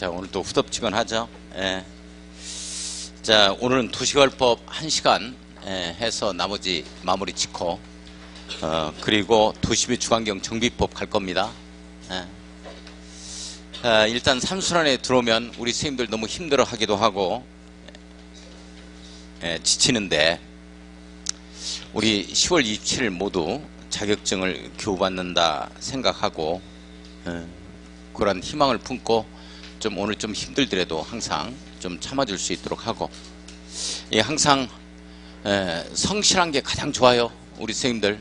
자, 오늘도 후덥지근하죠. 예. 자, 오늘은 도시개발법 1시간 해서 나머지 마무리 짓고 그리고 도시및 주관경 정비법 갈 겁니다. 일단 삼순환에 들어오면 우리 선생님들 너무 힘들어 하기도 하고 지치는데 우리 10월 27일 모두 자격증을 교부받는다 생각하고 그런 희망을 품고 좀 오늘 좀 힘들더라도 항상 좀 참아줄 수 있도록 하고, 예, 항상 성실한 게 가장 좋아요. 우리 선생님들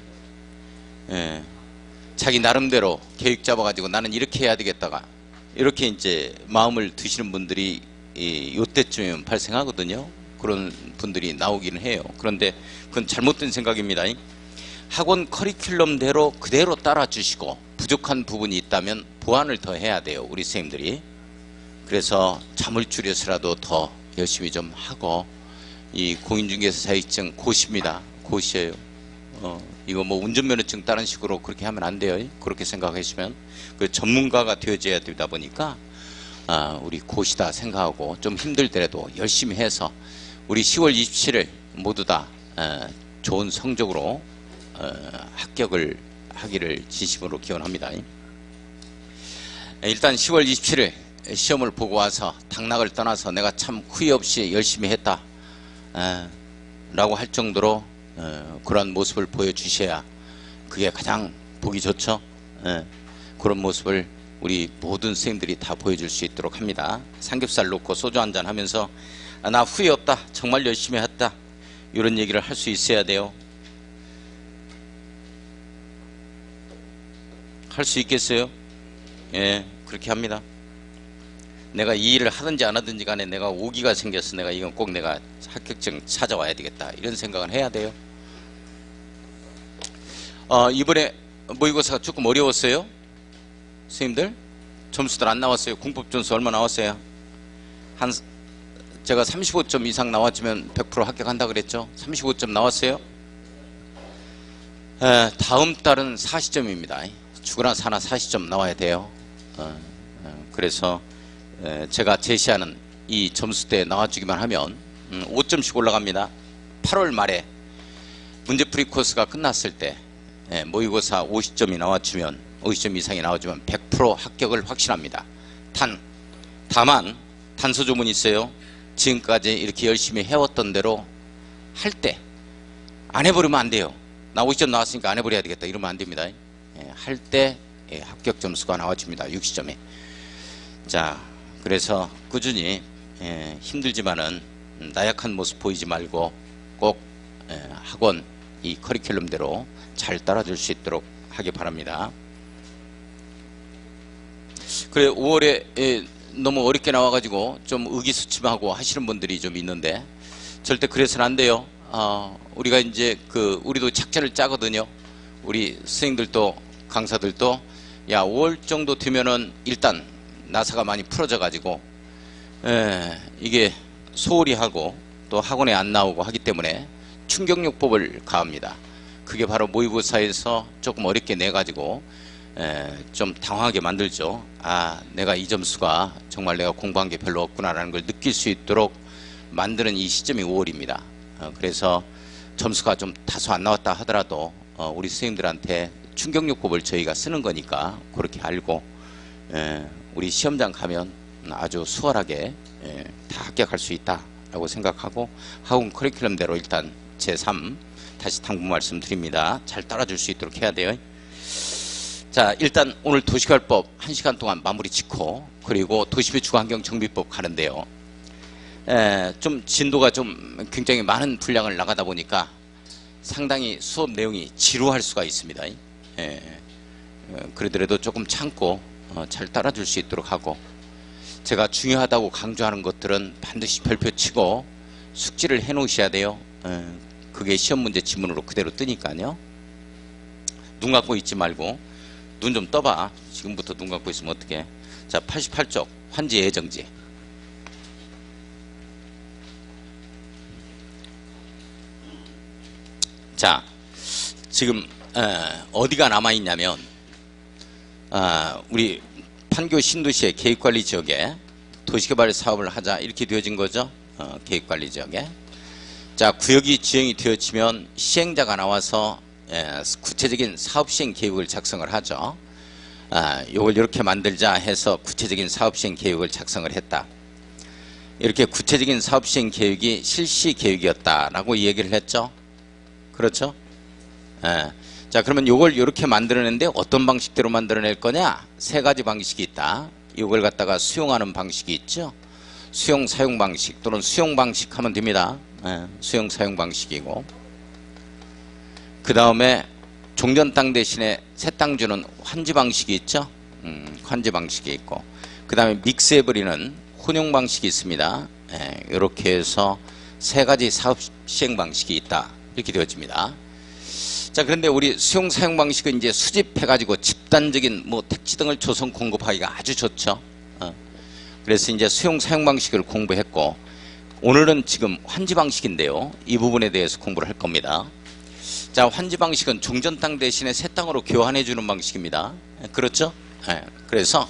자기 나름대로 계획 잡아가지고 나는 이렇게 해야 되겠다가 이렇게 이제 마음을 드시는 분들이 요때쯤이면 발생하거든요. 그런 분들이 나오기는 해요. 그런데 그건 잘못된 생각입니다. 학원 커리큘럼대로 그대로 따라주시고 부족한 부분이 있다면 보완을 더 해야 돼요. 우리 선생님들이. 그래서 잠을 줄여서라도 더 열심히 좀 하고, 이 공인중개사 자격증 고시입니다. 고시예요. 이거 뭐 운전면허증 다른 식으로 그렇게 하면 안 돼요. 그렇게 생각하시면 그 전문가가 되어져야 되다 보니까 우리 고시다 생각하고 좀 힘들더라도 열심히 해서 우리 10월 27일 모두 다 좋은 성적으로 합격을 하기를 진심으로 기원합니다. 일단 10월 27일 시험을 보고 와서 당락을 떠나서 내가 참 후회 없이 열심히 했다 라고 할 정도로 그런 모습을 보여주셔야 그게 가장 보기 좋죠. 그런 모습을 우리 모든 선생님들이 다 보여줄 수 있도록 합니다. 삼겹살 놓고 소주 한잔 하면서 나 후회 없다, 정말 열심히 했다, 이런 얘기를 할 수 있어야 돼요. 할 수 있겠어요? 예, 그렇게 합니다. 내가 이 일을 하든지 안 하든지 간에 내가 오기가 생겼어. 내가 이건 꼭 내가 합격증 찾아와야 되겠다, 이런 생각을 해야 돼요. 이번에 모의고사가 조금 어려웠어요. 선생님들 점수들 안 나왔어요. 공법 점수 얼마 나왔어요? 제가 35점 이상 나왔으면 100% 합격한다 그랬죠. 35점 나왔어요. 다음 달은 40점입니다 죽으나 사나 40점 나와야 돼요. 그래서 제가 제시하는 이 점수대에 나와주기만 하면 5점씩 올라갑니다. 8월 말에 문제풀이 코스가 끝났을 때 모의고사 50점이 나와주면, 50점 이상이 나와주면 100% 합격을 확신합니다. 다만 단서조문이 있어요. 지금까지 이렇게 열심히 해왔던 대로 할 때 안 해버리면 안 돼요. 나 50점 나왔으니까 안 해버려야 되겠다, 이러면 안 됩니다. 할 때 합격 점수가 나와줍니다. 60점에. 자, 그래서 꾸준히 힘들지만은 나약한 모습 보이지 말고 꼭 학원 이 커리큘럼대로 잘 따라줄 수 있도록 하기 바랍니다. 그래, 5월에 너무 어렵게 나와가지고 좀 의기소침하고 하시는 분들이 좀 있는데 절대 그래서는 안 돼요. 우리가 이제 우리도 작전을 짜거든요. 우리 선생님들도 강사들도 야, 5월 정도 되면은 일단 나사가 많이 풀어져 가지고 이게 소홀히 하고 또 학원에 안 나오고 하기 때문에 충격요법을 가합니다. 그게 바로 모의고사에서 조금 어렵게 내 가지고 좀 당황하게 만들죠. 내가 이 점수가 정말 내가 공부한 게 별로 없구나라는 걸 느낄 수 있도록 만드는 이 시점이 5월입니다. 그래서 점수가 좀 다소 안 나왔다 하더라도 우리 선생님들한테 충격요법을 저희가 쓰는 거니까 그렇게 알고 우리 시험장 가면 아주 수월하게 다 합격할 수 있다라고 생각하고 학원 커리큘럼대로 일단 제3 다시 당부 말씀드립니다. 잘 따라줄 수 있도록 해야 돼요. 자, 일단 오늘 도시개발법 1시간 동안 마무리 짓고 그리고 도시및 주거환경 정비법 가는데요. 좀 진도가 좀 굉장히 많은 분량을 나가다 보니까 상당히 수업 내용이 지루할 수가 있습니다. 그러더라도 조금 참고 잘 따라줄 수 있도록 하고, 제가 중요하다고 강조하는 것들은 반드시 별표 치고 숙지를 해 놓으셔야 돼요. 그게 시험 문제 지문으로 그대로 뜨니까요. 눈 감고 있지 말고 눈 좀 떠봐. 지금부터 눈 감고 있으면 어떡해. 자, 88쪽 환지 예정지. 자, 지금 어디가 남아있냐면 우리 판교 신도시의 계획관리 지역에 도시개발 사업을 하자 이렇게 되어진 거죠. 계획관리지역에. 자, 구역이 지정이 되어지면 시행자가 나와서 구체적인 사업시행 계획을 작성을 하죠. 요걸 이렇게 만들자 해서 구체적인 사업시행 계획을 작성을 했다. 이렇게 구체적인 사업시행 계획이 실시 계획이었다라고 얘기를 했죠. 그렇죠? 자, 그러면 요걸 이렇게 만들어내는데 어떤 방식대로 만들어낼 거냐? 세 가지 방식이 있다. 이걸 갖다가 수용하는 방식이 있죠. 수용 사용 방식 또는 수용 방식 하면 됩니다. 수용 사용 방식이고, 그 다음에 종전 땅 대신에 새 땅 주는 환지 방식이 있죠. 환지 방식이 있고, 그 다음에 믹스해버리는 혼용 방식이 있습니다. 이렇게 해서 세 가지 사업 시행 방식이 있다 이렇게 되어집니다. 자, 그런데 우리 수용 사용 방식은 이제 수집해가지고 집단적인 뭐 택지 등을 조성 공급하기가 아주 좋죠. 그래서 이제 수용 사용 방식을 공부했고, 오늘은 지금 환지 방식인데요. 이 부분에 대해서 공부를 할 겁니다. 자, 환지 방식은 종전 땅 대신에 새 땅으로 교환해 주는 방식입니다. 그렇죠? 그래서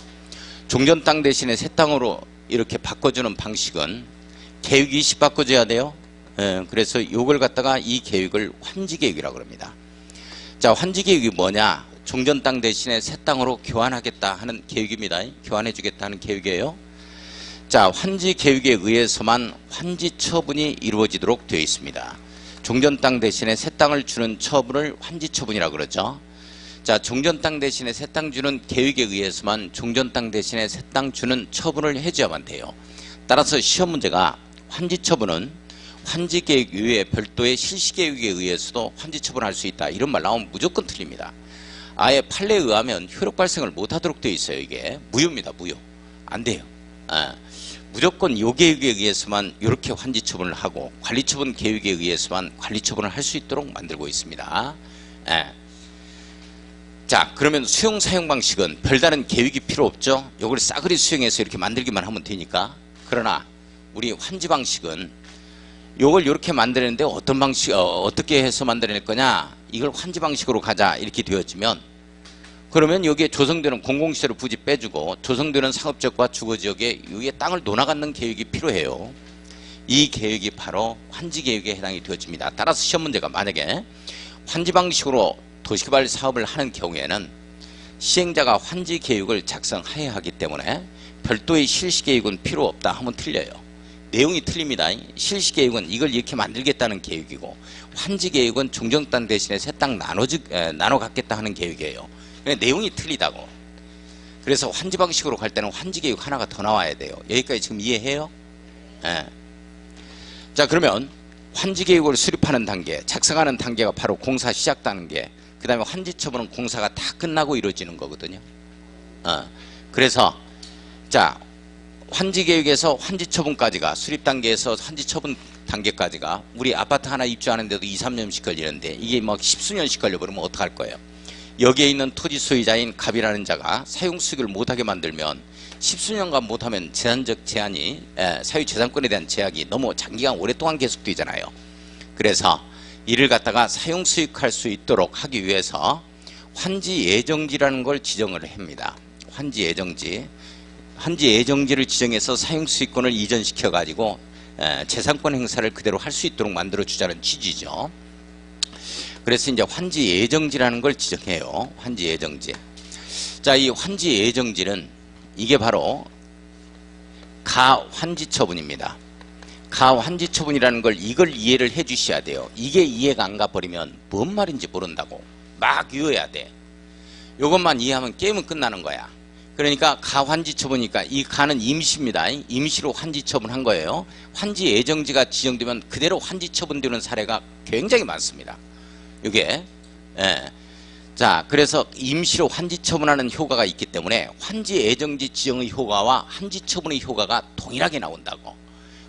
종전 땅 대신에 새 땅으로 이렇게 바꿔주는 방식은 계획이 일시 바꿔줘야 돼요. 그래서 이걸 갖다가 이 계획을 환지 계획이라고 합니다. 자, 환지 계획이 뭐냐? 종전 땅 대신에 새 땅으로 교환하겠다 하는 계획입니다. 교환해 주겠다 하는 계획이에요. 자, 환지 계획에 의해서만 환지 처분이 이루어지도록 되어 있습니다. 종전 땅 대신에 새 땅을 주는 처분을 환지 처분이라고 그러죠. 자, 종전 땅 대신에 새 땅 주는 계획에 의해서만 종전 땅 대신에 새 땅 주는 처분을 해줘야만 돼요. 따라서 시험 문제가 환지 처분은 환지 계획 이외에 별도의 실시 계획에 의해서도 환지 처분할 수 있다, 이런 말 나오면 무조건 틀립니다. 아예 판례에 의하면 효력 발생을 못하도록 되어 있어요. 이게 무효입니다. 무효. 안 돼요. 무조건 요 계획에 의해서만 이렇게 환지 처분을 하고, 관리 처분 계획에 의해서만 관리 처분을 할 수 있도록 만들고 있습니다. 자, 그러면 수용 사용 방식은 별다른 계획이 필요 없죠. 요걸 싸그리 수용해서 이렇게 만들기만 하면 되니까. 그러나 우리 환지 방식은 요걸 이렇게 만드는데 어떤 방식, 어떻게 해서 만들어낼 거냐? 이걸 환지 방식으로 가자 이렇게 되어지면, 그러면 여기에 조성되는 공공시설을 부지 빼주고 조성되는 상업지역과 주거지역에 위에 땅을 논아갖는 계획이 필요해요. 이 계획이 바로 환지 계획에 해당이 되어집니다. 따라서 시험 문제가 만약에 환지 방식으로 도시개발 사업을 하는 경우에는 시행자가 환지 계획을 작성해야 하기 때문에 별도의 실시 계획은 필요 없다 하면 틀려요. 내용이 틀립니다. 실시 계획은 이걸 이렇게 만들겠다는 계획이고, 환지 계획은 종전 땅 대신에 새 땅 나눠 갖겠다 하는 계획이에요. 내용이 틀리다고. 그래서 환지 방식으로 갈 때는 환지 계획 하나가 더 나와야 돼요. 여기까지 지금 이해해요? 자, 그러면 환지 계획을 수립하는 단계, 작성하는 단계가 바로 공사 시작 단계, 그 다음에 환지 처분은 공사가 다 끝나고 이루어지는 거거든요. 그래서 자, 환지 계획에서 환지 처분까지가, 수립 단계에서 환지 처분 단계까지가 우리 아파트 하나 입주하는데도 2, 3년씩 걸리는데 이게 막 10수년씩 걸려버리면 어떡할 거예요? 여기에 있는 토지 소유자인 갑이라는 자가 사용 수익을 못하게 만들면 10수년간 못하면 재산적 제한이, 사유재산권에 대한 제약이 너무 장기간 오랫동안 계속되잖아요. 그래서 이를 갖다가 사용 수익할 수 있도록 하기 위해서 환지 예정지라는 걸 지정을 합니다. 환지 예정지. 환지 예정지를 지정해서 사용 수익권을 이전시켜 가지고 재산권 행사를 그대로 할 수 있도록 만들어 주자는 취지죠. 그래서 이제 환지 예정지라는 걸 지정해요. 환지 예정지. 자, 이 환지 예정지는 이게 바로 가환지 처분입니다. 가환지 처분이라는 걸, 이걸 이해를 해 주셔야 돼요. 이게 이해가 안 가버리면 뭔 말인지 모른다고. 막 외워야 돼. 요것만 이해하면 게임은 끝나는 거야. 그러니까 가환지 처분이니까 이 가는 임시입니다. 임시로 환지 처분한 거예요. 환지 예정지가 지정되면 그대로 환지 처분되는 사례가 굉장히 많습니다. 이게 자, 그래서 임시로 환지 처분하는 효과가 있기 때문에 환지 예정지 지정의 효과와 환지 처분의 효과가 동일하게 나온다고.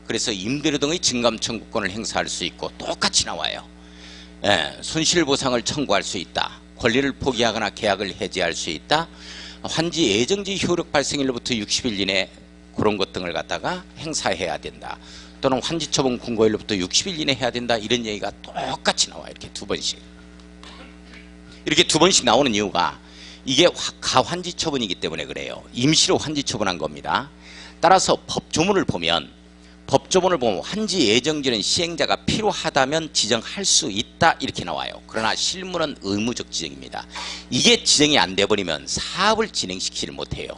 그래서 임대료 등의 증감 청구권을 행사할 수 있고 똑같이 나와요. 손실보상을 청구할 수 있다. 권리를 포기하거나 계약을 해지할 수 있다. 환지 예정지 효력 발생일로부터 60일 이내 그런 것 등을 갖다가 행사해야 된다. 또는 환지 처분 공고일로부터 60일 이내 해야 된다. 이런 얘기가 똑같이 나와요. 이렇게 두 번씩. 이렇게 두 번씩 나오는 이유가 이게 가환지 처분이기 때문에 그래요. 임시로 환지 처분한 겁니다. 따라서 법조문을 보면 환지 예정지는 시행자가 필요하다면 지정할 수 있다 이렇게 나와요. 그러나 실무는 의무적 지정입니다. 이게 지정이 안 돼버리면 사업을 진행시키지 못해요.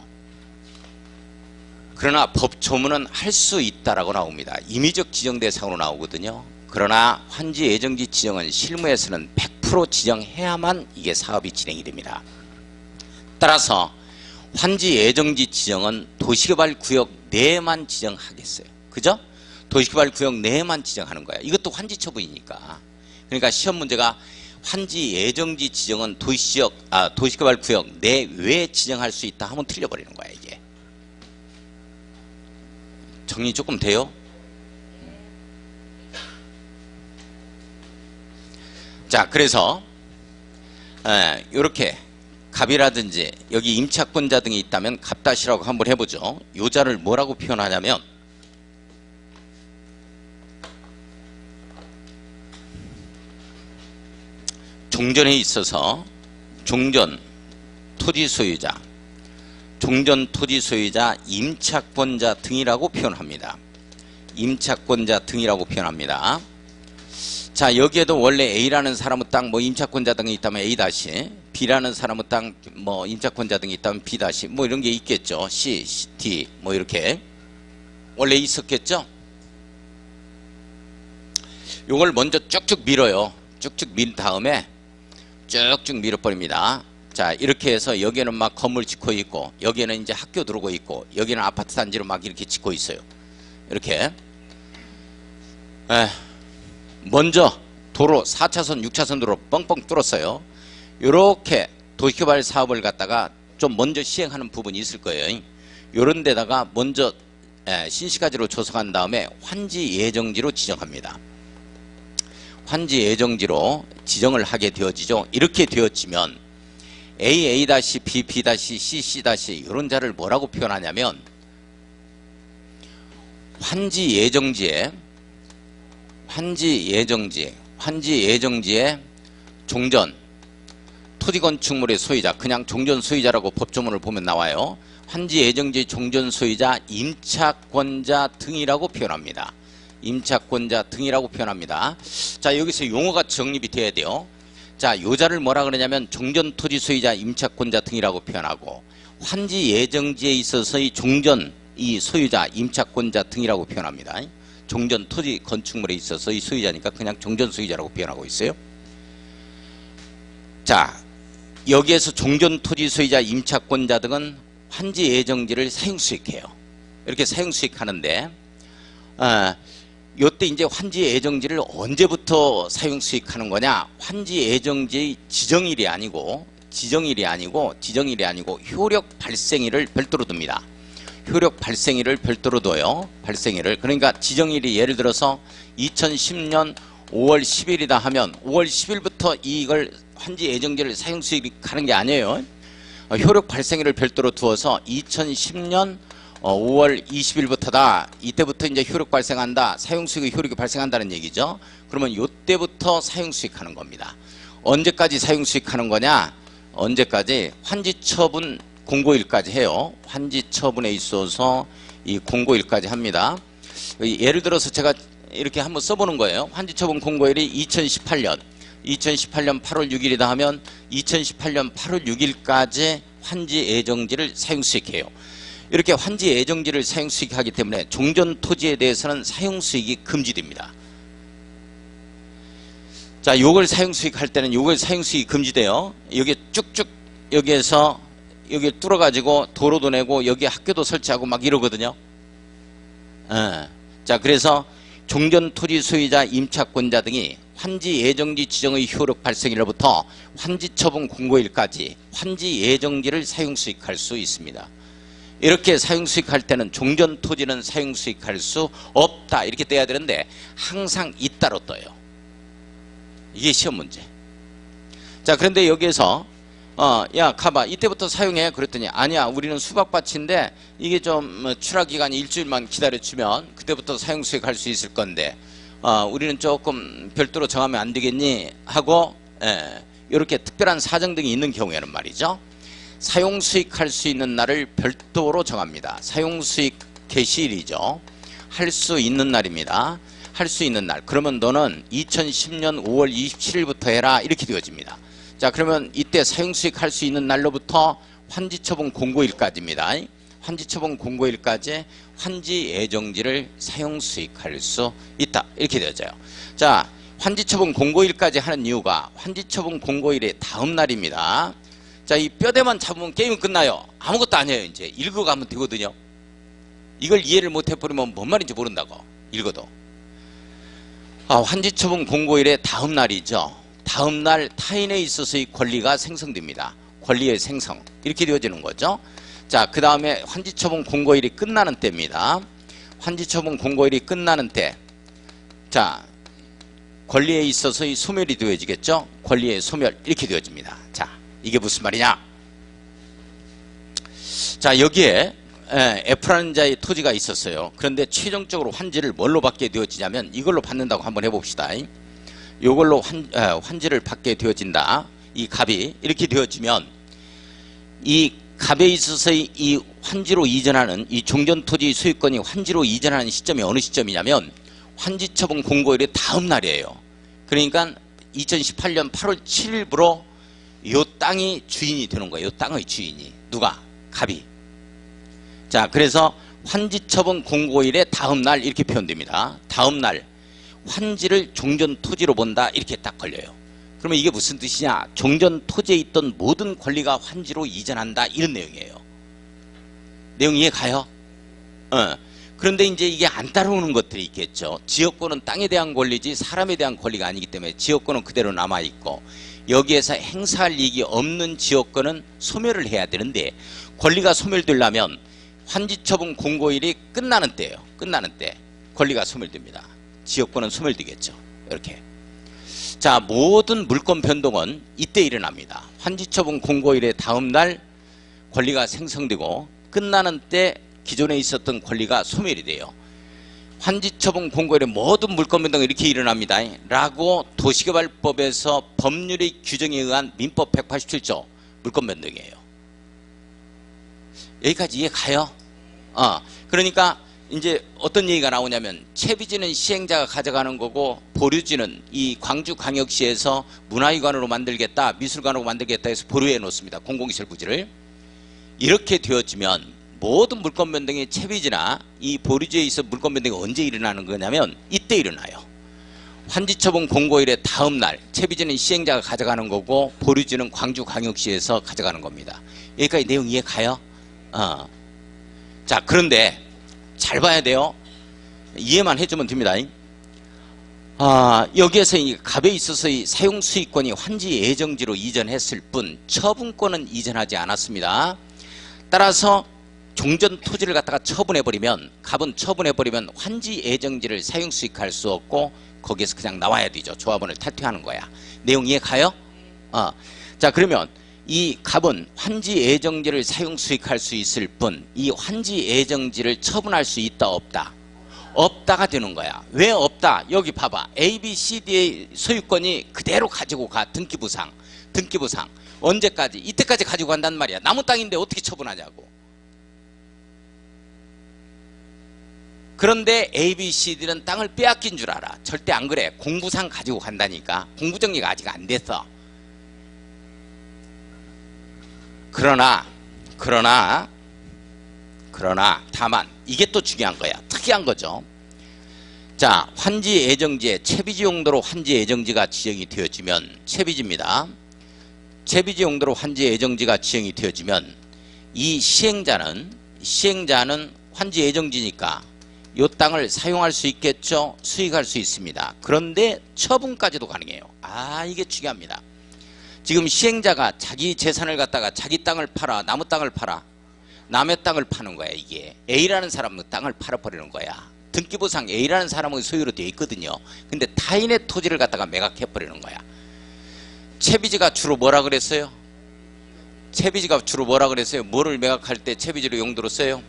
그러나 법조문은 할 수 있다라고 나옵니다. 임의적 지정 대상으로 나오거든요. 그러나 환지 예정지 지정은 실무에서는 100% 지정해야만 이게 사업이 진행이 됩니다. 따라서 환지 예정지 지정은 도시개발구역 내에만 지정하겠어요. 그죠? 도시개발구역 내에만 지정하는 거야. 이것도 환지 처분이니까. 그러니까 시험 문제가 환지 예정지 지정은 도시개발구역 내외에 지정할 수 있다 하면 틀려버리는 거야 이게. 정리 조금 돼요? 자, 그래서 이렇게 갑이라든지 여기 임차권자 등이 있다면 갑다시라고 한번 해보죠. 요자를 뭐라고 표현하냐면 종전에 있어서 종전 토지 소유자, 임차권자 등이라고 표현합니다. 임차권자 등이라고 표현합니다. 자, 여기에도 원래 A라는 사람의 땅 뭐 임차권자 등이 있다면 A 다시, B라는 사람의 땅 뭐 임차권자 등이 있다면 B 다시 뭐 이런 게 있겠죠. C, D 뭐 이렇게 원래 있었겠죠. 요걸 먼저 쭉쭉 밀어요. 쭉쭉 민 다음에 쭉쭉 밀어버립니다. 자, 이렇게 해서 여기에는 막 건물 짓고 있고 여기에는 이제 학교 들어오고 있고 여기는 아파트 단지로 막 이렇게 짓고 있어요. 이렇게 먼저 도로 4차선 6차선 도로 뻥뻥 뚫었어요. 이렇게 도시개발 사업을 갖다가 좀 먼저 시행하는 부분이 있을 거예요. 이런 데다가 먼저 신시가지로 조성한 다음에 환지 예정지로 지정합니다. 환지 예정지로 지정을 하게 되어지죠. 이렇게 되어지면 A, B, B, C, C 이런 자를 뭐라고 표현하냐면 환지 예정지에 종전 토지건축물의 소유자, 그냥 종전 소유자라고 법조문을 보면 나와요. 환지 예정지 종전 소유자 임차권자 등이라고 표현합니다. 임차권자 등이라고 표현합니다. 자, 여기서 용어가 정립이 돼야 돼요. 자, 요자를 뭐라 그러냐면 종전 토지 소유자 임차권자 등이라고 표현하고 환지 예정지에 있어서의 종전 이 소유자 임차권자 등이라고 표현합니다. 종전 토지 건축물에 있어서의 소유자니까 그냥 종전 소유자라고 표현하고 있어요. 자, 여기에서 종전 토지 소유자 임차권자 등은 환지 예정지를 사용수익해요. 이렇게 사용수익하는데 요때 이제 환지 예정지를 언제부터 사용수익하는 거냐? 환지 예정지의 지정일이 아니고 효력 발생일을 별도로 둡니다. 효력 발생일을 별도로 둬요. 발생일을. 그러니까 지정일이 예를 들어서 2010년 5월 10일이다 하면 5월 10일부터 이걸 환지 예정지를 사용수익하는 게 아니에요. 효력 발생일을 별도로 두어서 2010년 5월 20일부터다. 이때부터 이제 효력 발생한다. 사용수익의 효력이 발생한다는 얘기죠. 그러면 이때부터 사용수익하는 겁니다. 언제까지 사용수익하는 거냐? 언제까지? 환지처분 공고일까지 해요. 환지처분에 있어서 이 공고일까지 합니다. 예를 들어서 제가 이렇게 한번 써보는 거예요. 환지처분 공고일이 2018년 8월 6일이다 하면 2018년 8월 6일까지 환지 예정지를 사용수익해요. 이렇게 환지 예정지를 사용수익하기 때문에 종전 토지에 대해서는 사용수익이 금지됩니다. 자, 요걸 사용수익할 때는 요걸 사용수익이 금지돼요. 여기 쭉쭉 여기에서 여기 뚫어가지고 도로도 내고 여기 학교도 설치하고 막 이러거든요. 자, 그래서 종전 토지 소유자 임차권자 등이 환지 예정지 지정의 효력 발생일로부터 환지처분 공고일까지 환지 예정지를 사용수익할 수 있습니다. 이렇게 사용수익할 때는 종전 토지는 사용수익할 수 없다 이렇게 떼야 되는데 항상 있다로 떠요. 이게 시험 문제. 자, 그런데 여기에서 야 가봐 이때부터 사용해 그랬더니 아니야 우리는 수박밭인데 이게 좀 출하기간이 일주일만 기다려주면 그때부터 사용수익할 수 있을 건데 우리는 조금 별도로 정하면 안 되겠니 하고 이렇게 특별한 사정 등이 있는 경우에는 말이죠 사용수익할 수 있는 날을 별도로 정합니다. 사용수익 개시일이죠. 할 수 있는 날입니다. 할 수 있는 날. 그러면 너는 2010년 5월 27일부터 해라. 이렇게 되어집니다. 자, 그러면 이때 사용수익 할 수 있는 날로부터 환지처분 공고일까지입니다. 환지처분 공고일까지 환지 예정지를 사용수익할 수 있다. 이렇게 되어져요. 자, 환지처분 공고일까지 하는 이유가 환지처분 공고일의 다음 날입니다. 자, 이 뼈대만 잡으면 게임은 끝나요. 아무것도 아니에요. 이제 읽어가면 되거든요. 이걸 이해를 못 해버리면 뭔 말인지 모른다고. 읽어도. 환지처분 공고일의 다음 날이죠. 다음 날 타인에 있어서의 권리가 생성됩니다. 권리의 생성. 이렇게 되어지는 거죠. 자, 그 다음에 환지처분 공고일이 끝나는 때입니다. 환지처분 공고일이 끝나는 때. 자, 권리에 있어서의 소멸이 되어지겠죠. 권리의 소멸. 이렇게 되어집니다. 자, 이게 무슨 말이냐. 자, 여기에 F라는 자의 토지가 있었어요. 그런데 최종적으로 환지를 뭘로 받게 되어지냐면 이걸로 받는다고 한번 해봅시다. 이걸로 환지를 받게 되어진다. 이 갑이 이렇게 되어지면 이 갑에 있어서의 이 환지로 이전하는 이 종전토지 소유권이 환지로 이전하는 시점이 어느 시점이냐면 환지처분 공고일의 다음 날이에요. 그러니까 2018년 8월 7일부로 이 땅이 주인이 되는 거예요. 이 땅의 주인이. 누가? 갑이. 자, 그래서 환지처분 공고일의 다음 날 이렇게 표현됩니다. 다음 날 환지를 종전토지로 본다. 이렇게 딱 걸려요. 그러면 이게 무슨 뜻이냐? 종전토지에 있던 모든 권리가 환지로 이전한다. 이런 내용이에요. 내용 이해 가요? 그런데 이제 이게 안 따라오는 것들이 있겠죠. 지역권은 땅에 대한 권리지 사람에 대한 권리가 아니기 때문에 지역권은 그대로 남아있고 여기에서 행사할 이익이 없는 지역권은 소멸을 해야 되는데 권리가 소멸되려면 환지처분 공고일이 끝나는 때예요. 끝나는 때 권리가 소멸됩니다. 지역권은 소멸되겠죠. 이렇게. 자, 모든 물권 변동은 이때 일어납니다. 환지처분 공고일의 다음 날 권리가 생성되고 끝나는 때 기존에 있었던 권리가 소멸이 돼요. 환지처분 공고일의 모든 물권 변동이 이렇게 일어납니다. 라고 도시개발법에서 법률의 규정에 의한 민법 187조 물권 변동이에요. 여기까지 이해 가요? 그러니까 이제 어떤 얘기가 나오냐면 채비지는 시행자가 가져가는 거고 보류지는 이 광주광역시에서 문화유관으로 만들겠다 미술관으로 만들겠다 해서 보류해 놓습니다. 공공시설 부지를. 이렇게 되어지면 모든 물권 변동이 채비지나 이 보류지에 있어 물권 변동이 언제 일어나는 거냐면 이때 일어나요. 환지처분 공고일의 다음 날 채비지는 시행자가 가져가는 거고 보류지는 광주광역시에서 가져가는 겁니다. 여기까지 내용 이해 가요? 자, 그런데 잘 봐야 돼요. 이해만 해주면 됩니다. 여기에서 이 갑에 있어서의 사용수익권이 환지 예정지로 이전했을 뿐 처분권은 이전하지 않았습니다. 따라서 종전 토지를 갖다가 처분해버리면 갑은 처분해버리면 환지 예정지를 사용수익할 수 없고 거기에서 그냥 나와야 되죠. 조합원을 탈퇴하는 거야. 내용 이해 가요? 자, 그러면 이 갑은 환지 예정지를 사용 수익할 수 있을 뿐 이 환지 예정지를 처분할 수 있다 없다? 없다가 되는 거야. 왜 없다? 여기 봐봐. A, B, C, D의 소유권이 그대로 가지고 가. 등기부상. 등기부상. 언제까지? 이때까지 가지고 간단 말이야. 남은 땅인데 어떻게 처분하냐고. 그런데 A, B, C, D는 땅을 빼앗긴 줄 알아. 절대 안 그래. 공부상 가지고 간다니까. 공부정리가 아직 안 됐어. 그러나 다만 이게 또 중요한 거야. 특이한 거죠. 자, 환지 예정지에 채비지 용도로 환지 예정지가 지정이 되어지면 채비지입니다. 채비지 용도로 환지 예정지가 지정이 되어지면 이 시행자는 환지 예정지니까 이 땅을 사용할 수 있겠죠. 수익할 수 있습니다. 그런데 처분까지도 가능해요. 이게 중요합니다. 지금 시행자가 자기 재산을 갖다가 자기 땅을 팔아 남의 땅을 팔아 남의 땅을 파는 거야. 이게 A라는 사람의 땅을 팔아버리는 거야. 등기부상 A라는 사람의 소유로 되어 있거든요. 근데 타인의 토지를 갖다가 매각해버리는 거야. 채비지가 주로 뭐라 그랬어요? 채비지가 주로 뭐라 그랬어요? 뭐를 매각할 때 채비지로 용도로 써요?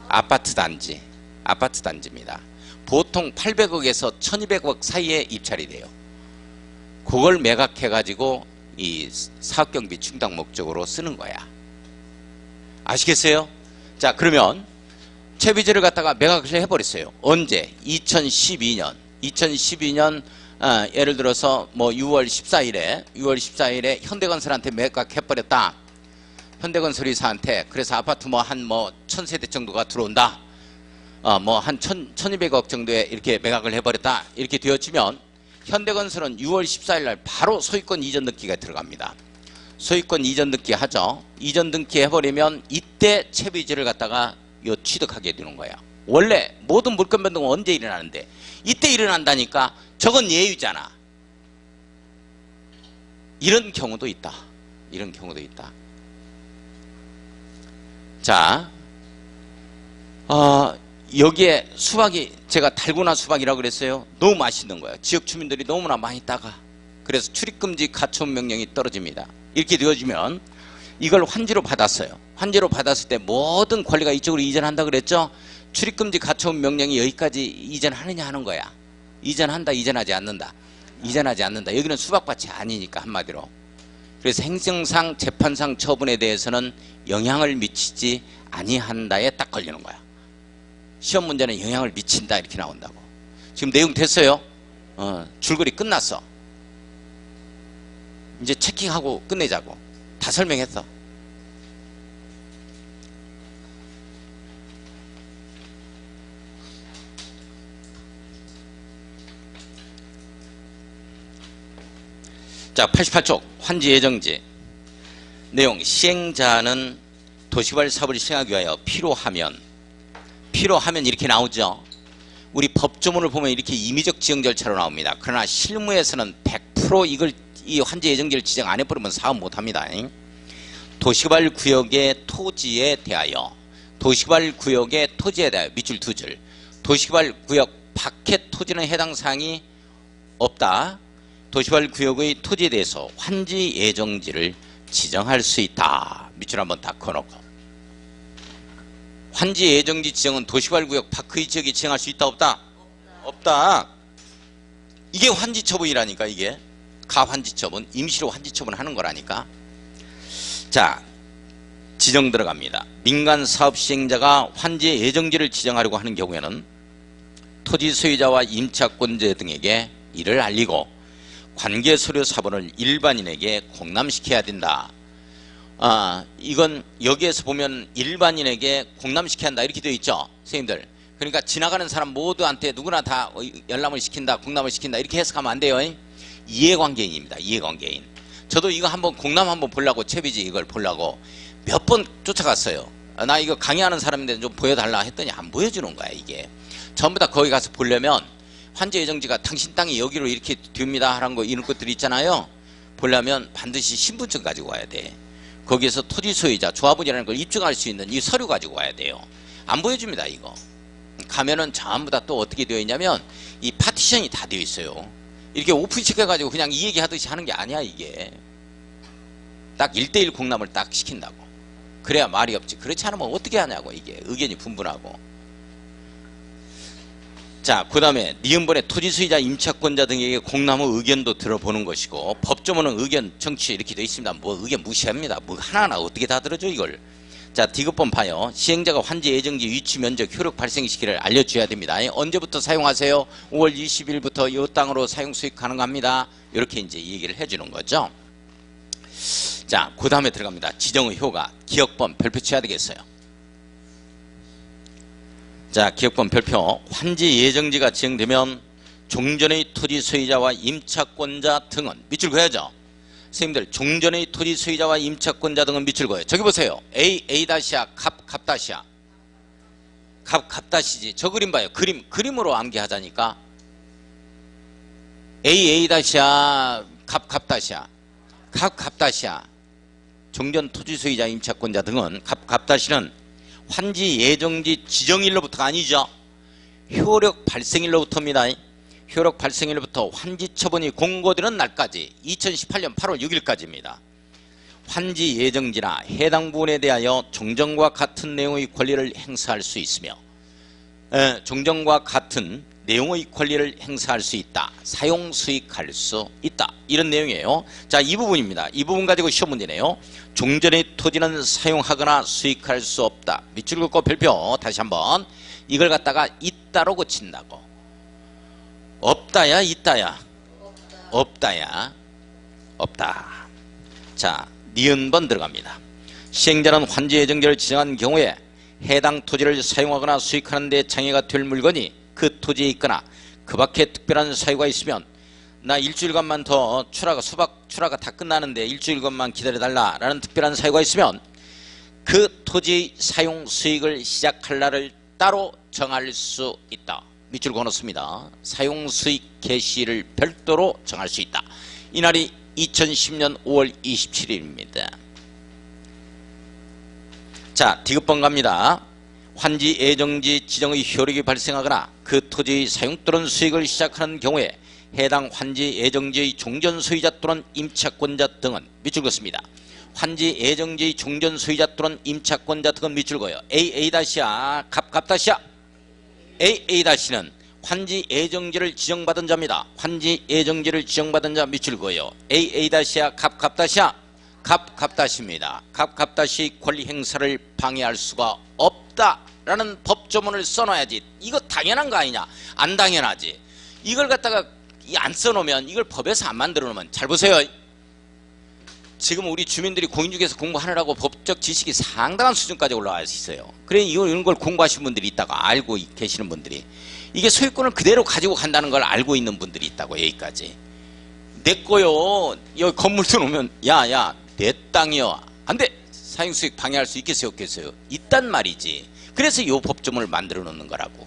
아파트 단지. 아파트 단지입니다. 보통 800억에서 1200억 사이에 입찰이 돼요. 그걸 매각해가지고 이 사업경비 충당 목적으로 쓰는 거야. 아시겠어요? 자, 그러면 채비지를 갖다가 매각을 해버렸어요. 언제? 2012년 예를 들어서 뭐 6월 14일에 현대건설한테 매각해버렸다. 현대건설이사한테. 그래서 아파트 뭐 한 1000세대 정도가 들어온다. 뭐 한 1200억 정도에 이렇게 매각을 해버렸다. 이렇게 되어지면 현대건설은 6월 14일 날 바로 소유권 이전 등기가 들어갑니다. 소유권 이전 등기 하죠. 이전 등기 해버리면 이때 채비지를 갖다가 취득하게 되는 거야. 원래 모든 물권 변동은 언제 일어나는데 이때 일어난다니까. 저건 예유잖아. 이런 경우도 있다. 자, 여기에 수박이 제가 달고나 수박이라고 그랬어요. 너무 맛있는 거예요. 지역 주민들이 너무나 많이 따가. 그래서 출입금지 가처분 명령이 떨어집니다. 이렇게 되어지면 이걸 환지로 받았어요. 환지로 받았을 때 모든 권리가 이쪽으로 이전한다 그랬죠. 출입금지 가처분 명령이 여기까지 이전하느냐 하는 거야. 이전한다, 이전하지 않는다. 여기는 수박밭이 아니니까 한마디로. 그래서 행정상 재판상 처분에 대해서는 영향을 미치지 아니한다에 딱 걸리는 거야. 시험 문제는 영향을 미친다 이렇게 나온다고. 지금 내용 됐어요. 줄거리 끝났어. 이제 체킹하고 끝내자고. 다 설명했어. 자, 88쪽 환지 예정지 내용. 시행자는 도시개발 사업을 시행하기 위하여 필요하면 이렇게 나오죠. 우리 법조문을 보면 이렇게 임의적 지정 절차로 나옵니다. 그러나 실무에서는 100% 이 환지 예정지를 지정 안 해버리면 사업 못합니다. 도시개발 구역의 토지에 대하여 밑줄 두 줄. 도시개발 구역 밖의 토지는 해당 사항이 없다. 도시개발 구역의 토지에 대해서 환지 예정지를 지정할 수 있다. 밑줄 한번 딱 그어놓고. 환지 예정지 지정은 도시개발 구역 밖의 지역에 지정할 수 있다 없다? 없다. 이게 환지처분이라니까. 이게 가환지처분, 임시로 환지처분 하는 거라니까. 자, 지정 들어갑니다. 민간 사업 시행자가 환지 예정지를 지정하려고 하는 경우에는 토지 소유자와 임차권자 등에게 이를 알리고 관계 서류 사본을 일반인에게 공람시켜야 된다. 이건 여기에서 보면 일반인에게 공람시켜야 한다 이렇게 되어 있죠, 선생님들. 그러니까 지나가는 사람 모두한테 누구나 다 열람을 시킨다, 공람을 시킨다 이렇게 해석하면 안 돼요. 이해관계인입니다. 이해관계인. 저도 이거 한번 공람 한번 보려고, 채비지 이걸 보려고 몇 번 쫓아갔어요. 나 이거 강의하는 사람인데 좀 보여달라 했더니 안 보여주는 거야. 이게 전부 다 거기 가서 보려면 환지 예정지가 당신 땅이 여기로 이렇게 됩니다 하는 거, 이런 것들이 있잖아요. 보려면 반드시 신분증 가지고 와야 돼. 거기에서 토지 소유자 조합원이라는 걸 입증할 수 있는 이 서류 가지고 와야 돼요. 안 보여줍니다. 이거 가면은 전부 다 또 어떻게 되어 있냐면 이 파티션이 다 되어 있어요. 이렇게 오픈시켜 가지고 그냥 이 얘기 하듯이 하는 게 아니야. 이게 딱 1:1 공람을 딱 시킨다고. 그래야 말이 없지. 그렇지 않으면 어떻게 하냐고. 이게 의견이 분분하고. 자, 그 다음에 니은번에 토지 소유자 임차권자 등에게 공람 후 의견도 들어보는 것이고, 법조문은 의견 청취 이렇게 되어 있습니다. 뭐 의견 무시합니다. 뭐 하나하나 어떻게 다 들어줘 이걸. 자, 디귿번 봐요. 시행자가 환지 예정지 위치 면적 효력 발생 시기를 알려줘야 됩니다. 언제부터 사용하세요? 5월 20일부터 이 땅으로 사용 수익 가능합니다. 이렇게 이제 얘기를 해주는 거죠. 자, 그 다음에 들어갑니다. 지정의 효과. 기억번 별표 쳐야 되겠어요. 자, 기억번 별표. 환지 예정지가 지정되면 종전의 토지 소유자와 임차권자 등은 밑줄 그어야죠. 선생님들, 종전의 토지 소유자와 임차권자 등은 밑줄 그어요. 저기 보세요. A 다시야, 갑 다시야. 갑 다시지. 저 그림 봐요. 그림으로 암기하자니까. A 다시야, 갑 다시야. 갑 다시야. 종전 토지 소유자 임차권자 등은 갑 다시는 환지 예정지 지정일로부터가 아니죠. 효력 발생일로부터입니다. 효력 발생일로부터 환지 처분이 공고되는 날까지 2018년 8월 6일까지입니다. 환지 예정지나 해당 부분에 대하여 종전과 같은 내용의 권리를 행사할 수 있으며, 종전과 같은 내용의 권리를 행사할 수 있다. 사용 수익할 수 있다. 이런 내용이에요. 자, 이 부분입니다. 이 부분 가지고 시험 문제네요. 종전의 토지는 사용하거나 수익할 수 없다. 밑줄 긋고 별표 다시 한번. 이걸 갖다가 있다로 고친다고. 없다야 있다야? 없다야. 없다. 자, 니은번 들어갑니다. 시행자는 환지 예정지를 지정한 경우에 해당 토지를 사용하거나 수익하는 데 장애가 될 물건이 그 토지에 있거나 그 밖에 특별한 사유가 있으면 나 일주일간만 더 수박 출하가 다 끝나는데 일주일간만 기다려달라 라는 특별한 사유가 있으면 그 토지의 사용 수익을 시작할 날을 따로 정할 수 있다. 밑줄 그어놓습니다. 사용 수익 개시를 별도로 정할 수 있다. 이날이 2010년 5월 27일입니다. 자, 디귿번 갑니다. 환지 예정지 지정의 효력이 발생하거나 그 토지의 사용 또는 수익을 시작하는 경우에 해당 환지 예정지의 종전 소유자 또는 임차권자 등은 밑줄 긋습니다. 환지 예정지의 종전 소유자 또는 임차권자 등은 밑줄 그어요. AA-야 갑-다시야. AA-는 환지 예정지를 지정받은 자입니다. 환지 예정지를 지정받은 자 밑줄 그어요. AA-야 갑-다시야. 갑-다시입니다. 갑-다시 권리 행사를 방해할 수가 없다라는 법조문을 써놔야지. 이거 당연한 거 아니냐? 안 당연하지. 이걸 갖다가 안 써놓으면, 이걸 법에서 안 만들어 놓으면, 잘 보세요. 지금 우리 주민들이 공인중개사 공부하느라고 법적 지식이 상당한 수준까지 올라와 있어요. 그래 이런 걸 공부하신 분들이 있다가 알고 계시는 분들이, 이게 소유권을 그대로 가지고 간다는 걸 알고 있는 분들이 있다고. 여기까지 내 거요. 여기 건물 들어오면 야야 내 땅이요. 안 돼. 사용수익 방해할 수 있겠어요 없겠어요? 있단 말이지. 그래서 이 법조문을 만들어 놓는 거라고.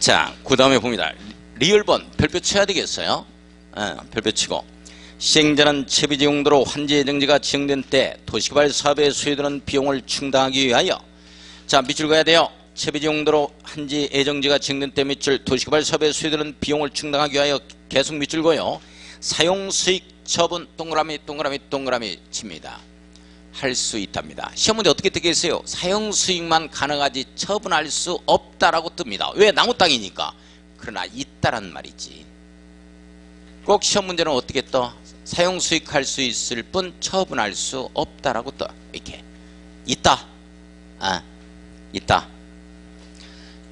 자, 그 다음에 봅니다. 리얼번 별표 쳐야 되겠어요. 별표 치고. 시행자는 채비지 용도로 환지 예정지가 지정된 때 도시개발 사업에 소요되는 비용을 충당하기 위하여, 자 밑줄 그어야 돼요. 채비지 용도로 환지 예정지가 지정된 때 밑줄, 도시개발 사업에 소요되는 비용을 충당하기 위하여 계속 밑줄 그어요. 사용수익 처분 동그라미 칩니다. 할 수 있답니다. 시험 문제 어떻게 뜨겠어요? 사용수익만 가능하지 처분할 수 없다라고 뜹니다. 왜? 나무 땅이니까. 그러나 있다란 말이지. 꼭 시험 문제는 어떻게 떠? 사용수익할 수 있을 뿐 처분할 수 없다라고 떠. 이렇게 있다. 있다.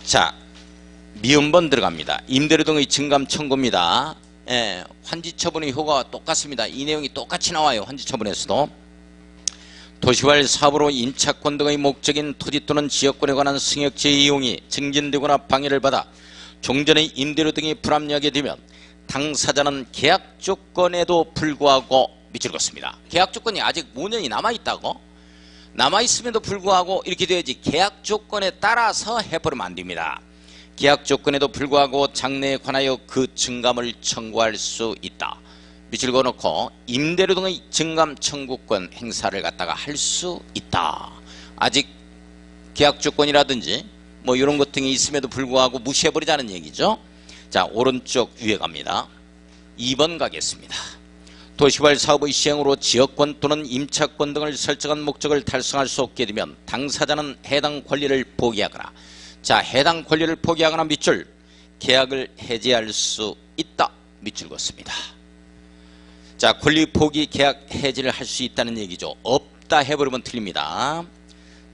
자, 미음번 들어갑니다. 임대료 등의 증감 청구입니다. 환지 처분의 효과가 똑같습니다. 이 내용이 똑같이 나와요. 환지 처분에서도. 도시개발 사업으로 임차권 등의 목적인 토지 또는 지역권에 관한 승역지의 이용이 증진되거나 방해를 받아 종전의 임대료 등이 불합리하게 되면 당사자는 계약 조건에도 불구하고 밑줄 긋습니다. 계약 조건이 아직 5년이 남아있다고? 남아있음에도 불구하고 이렇게 돼야지. 계약 조건에 따라서 해버리면 안 됩니다. 계약 조건에도 불구하고 장래에 관하여 그 증감을 청구할 수 있다. 밑줄 그어놓고 임대료 등의 증감 청구권 행사를 갖다가 할 수 있다. 아직 계약 조건이라든지 뭐 이런 것 등이 있음에도 불구하고 무시해버리자는 얘기죠. 자, 오른쪽 위에 갑니다. 2번 가겠습니다. 도시개발 사업의 시행으로 지역권 또는 임차권 등을 설정한 목적을 달성할 수 없게 되면 당사자는 해당 권리를 포기하거나, 자 해당 권리를 포기하거나 밑줄, 계약을 해지할 수 있다. 밑줄 긋습니다. 자, 권리 포기 계약 해지를 할 수 있다는 얘기죠. 없다 해버리면 틀립니다.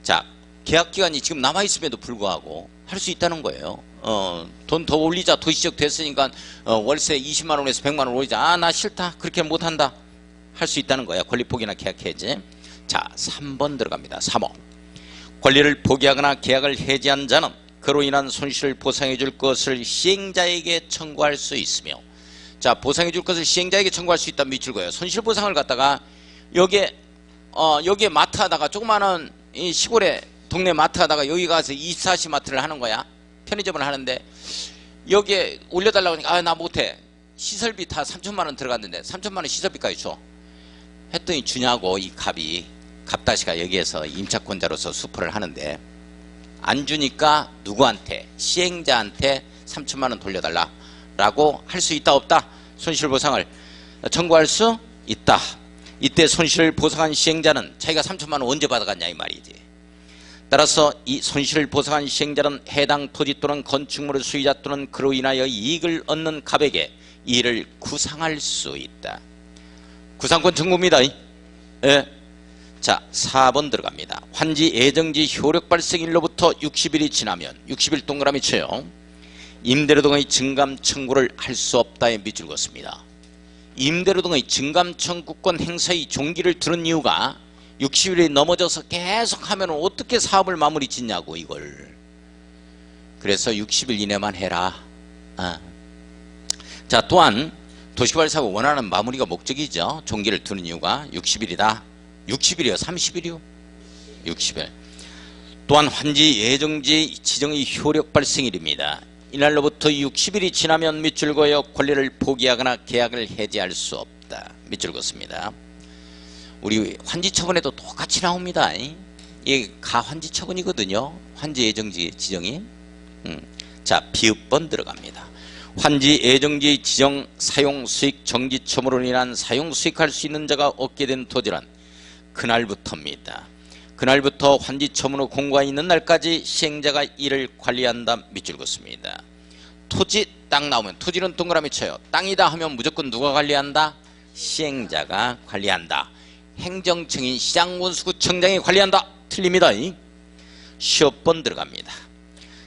자, 계약 기간이 지금 남아있음에도 불구하고 할 수 있다는 거예요. 돈 더 올리자. 도시적 됐으니까 월세 20만원에서 100만원 올리자. 나 싫다. 그렇게 못한다. 할 수 있다는 거야. 권리 포기나 계약 해지. 자, 3번 들어갑니다. 3호. 권리를 포기하거나 계약을 해지한 자는 그로 인한 손실을 보상해 줄 것을 시행자에게 청구할 수 있으며, 자 보상해 줄 것을 시행자에게 청구할 수 있다. 밑줄 그어요. 손실 보상을 갖다가 여기에 마트 하다가 조그마한 이 시골에 동네 마트 하다가 여기 가서 24시 마트를 하는 거야. 편의점을 하는데 여기에 올려달라고 하니까 나 못해. 시설비 다 3천만원 들어갔는데 3천만원 시설비까지 줘. 했더니 주냐고. 이 갑다시가 여기에서 임차권자로서 수포를 하는데 안 주니까 누구한테? 시행자한테 3천만원 돌려달라 라고 할 수 있다 없다? 손실보상을 청구할 수 있다. 이때 손실을 보상한 시행자는 자기가 3천만원 언제 받아갔냐 이 말이지. 따라서 이 손실을 보상한 시행자는 해당 토지 또는 건축물의 소유자 또는 그로 인하여 이익을 얻는 갑에게 이를 구상할 수 있다. 구상권 청구입니다. 예. 자, 4번 들어갑니다. 환지 예정지 효력 발생일로부터 60일이 지나면 60일 동그라미 쳐요. 임대료 등의 증감 청구를 할 수 없다에 밑줄 긋습니다. 임대료 등의 증감 청구권 행사의 종기를 두는 이유가 60일이 넘어져서 계속 하면 어떻게 사업을 마무리 짓냐고 이걸. 그래서 60일 이내만 해라. 자, 또한 도시개발 사업 원하는 마무리가 목적이죠. 종기를 두는 이유가 60일이다. 60일이요? 30일이요? 60일. 또한 환지 예정지 지정의 효력 발생일입니다. 이날로부터 60일이 지나면 밑줄 그어 권리를 포기하거나 계약을 해지할 수 없다. 밑줄 긋습니다. 우리 환지 처분에도 똑같이 나옵니다. 이게 가환지 처분이거든요. 환지 예정지 지정이. 자, 비읍번 들어갑니다. 환지 예정지 지정 사용 수익 정지 처분으로 인한 사용 수익할 수 있는 자가 얻게 된 토지란 그날부터입니다. 그날부터 환지 처분 후 공고가 있는 날까지 시행자가 이를 관리한다. 밑줄 긋습니다. 토지 딱 나오면 토지는 동그라미 쳐요. 땅이다 하면 무조건 누가 관리한다? 시행자가 관리한다. 행정청인 시장군수구청장이 관리한다. 틀립니다. 시업번 들어갑니다.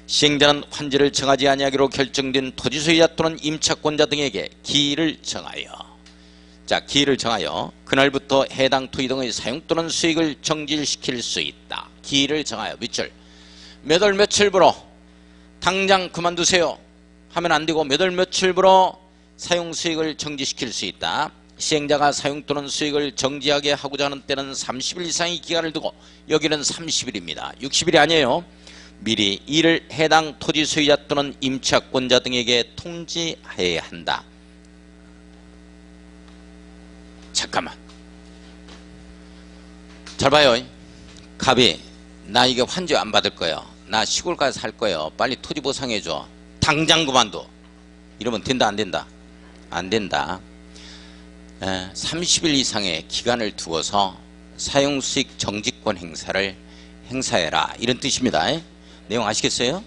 시행자는 환지를 정하지 아니하기로 결정된 토지 소유자 또는 임차권자 등에게 기일을 정하여, 자, 기일을 정하여 그날부터 해당 토지 등의 사용 또는 수익을 정지시킬 수 있다. 기일을 정하여 밑줄. 몇 월 며칠부로 당장 그만두세요 하면 안 되고 몇 월 며칠부로 사용 수익을 정지시킬 수 있다. 시행자가 사용 또는 수익을 정지하게 하고자 하는 때는 30일 이상의 기간을 두고, 여기는 30일입니다. 60일이 아니에요. 미리 이를 해당 토지 소유자 또는 임차권자 등에게 통지해야 한다. 잠깐만, 잘 봐요. 갑이 나 이게 환지 안 받을 거예요. 나 시골 가서 살 거예요. 빨리 토지 보상해줘. 당장 그만둬. 이러면 된다 안 된다? 안 된다. 30일 이상의 기간을 두어서 사용수익 정지권 행사를 행사해라. 이런 뜻입니다. 내용 아시겠어요?